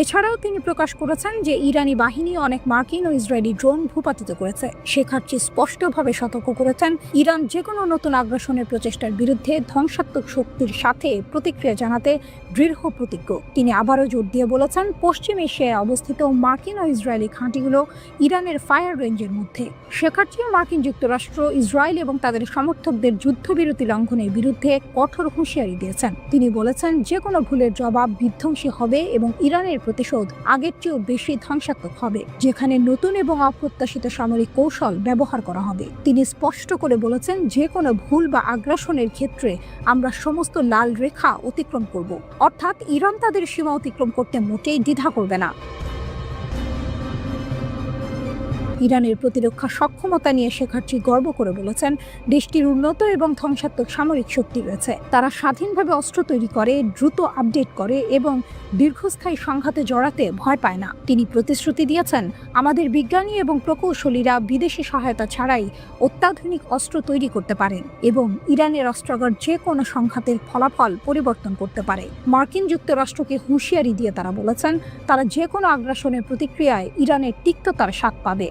এছাড়াও তিনি প্রকাশ করেছেন যে ইরানি বাহিনী অনেক মার্কিন ও ইসরায়েলি ড্রোন ভূপাতিত করেছে। শেখার্চি স্পষ্টভাবে সতর্ক করেছেন, ইরান যে কোনো নতুন আগ্রাসনের প্রচেষ্টার বিরুদ্ধে ধ্বংসাত্মক শক্তির সাথে প্রতিক্রিয়া জানাতে দৃঢ় প্রতিজ্ঞ। তিনি আবারও জোর দিয়ে বলেছেন, পশ্চিম এশিয়ায় অবস্থিত মার্কিন ও ইসরায়েলি ঘাঁটিগুলো ইরানের ফায়ার রেঞ্জের মধ্যে। শেখার্চি মার্কিন যুক্তরাষ্ট্র, ইসরায়েল এবং তাদের সমর্থকদের যুদ্ধবিরতি লঙ্ঘনের বিরুদ্ধে কঠোর হুঁশিয়ারি দিয়েছেন। তিনি বলেছেন, যে কোনো ভুলের জবাব বিধ্বংসী হবে এবং ইরানের প্রতিশোধ আগের চেয়েও বেশি ধ্বংসাত্মক হবে, যেখানে নতুন এবং অপ্রত্যাশিত সামরিক কৌশল ব্যবহার করা হবে। তিনি স্পষ্ট করে বলেছেন, যে কোনো ভুল বা আগ্রাসনের ক্ষেত্রে আমরা সমস্ত লাল রেখা অতিক্রম করব, অর্থাৎ ইরান তাদের সীমা অতিক্রম করতে মোটেই দ্বিধা করবে না। ইরানের প্রতিরক্ষা সক্ষমতা নিয়ে শেখার্চি গর্ব করে বলেছেন, দেশটির উন্নত এবং ধ্বংসাত্মক সামরিক শক্তি রয়েছে। তারা স্বাধীনভাবে অস্ত্র তৈরি করে, দ্রুত আপডেট করে এবং দীর্ঘস্থায়ী সংঘাতে জড়াতে ভয় পায় না। তিনি প্রতিশ্রুতি দিয়েছেন, আমাদের বিজ্ঞানী এবং প্রকৌশলীরা বিদেশি সহায়তা ছাড়াই অত্যাধুনিক অস্ত্র তৈরি করতে পারেন এবং ইরানের অস্ত্রাগার যে কোনো সংঘাতের ফলাফল পরিবর্তন করতে পারে। মার্কিন যুক্তরাষ্ট্রকে হুঁশিয়ারি দিয়ে তারা বলেছেন, তারা যে কোনো আগ্রাসনের প্রতিক্রিয়ায় ইরানের তিক্ততার স্বাদ পাবে।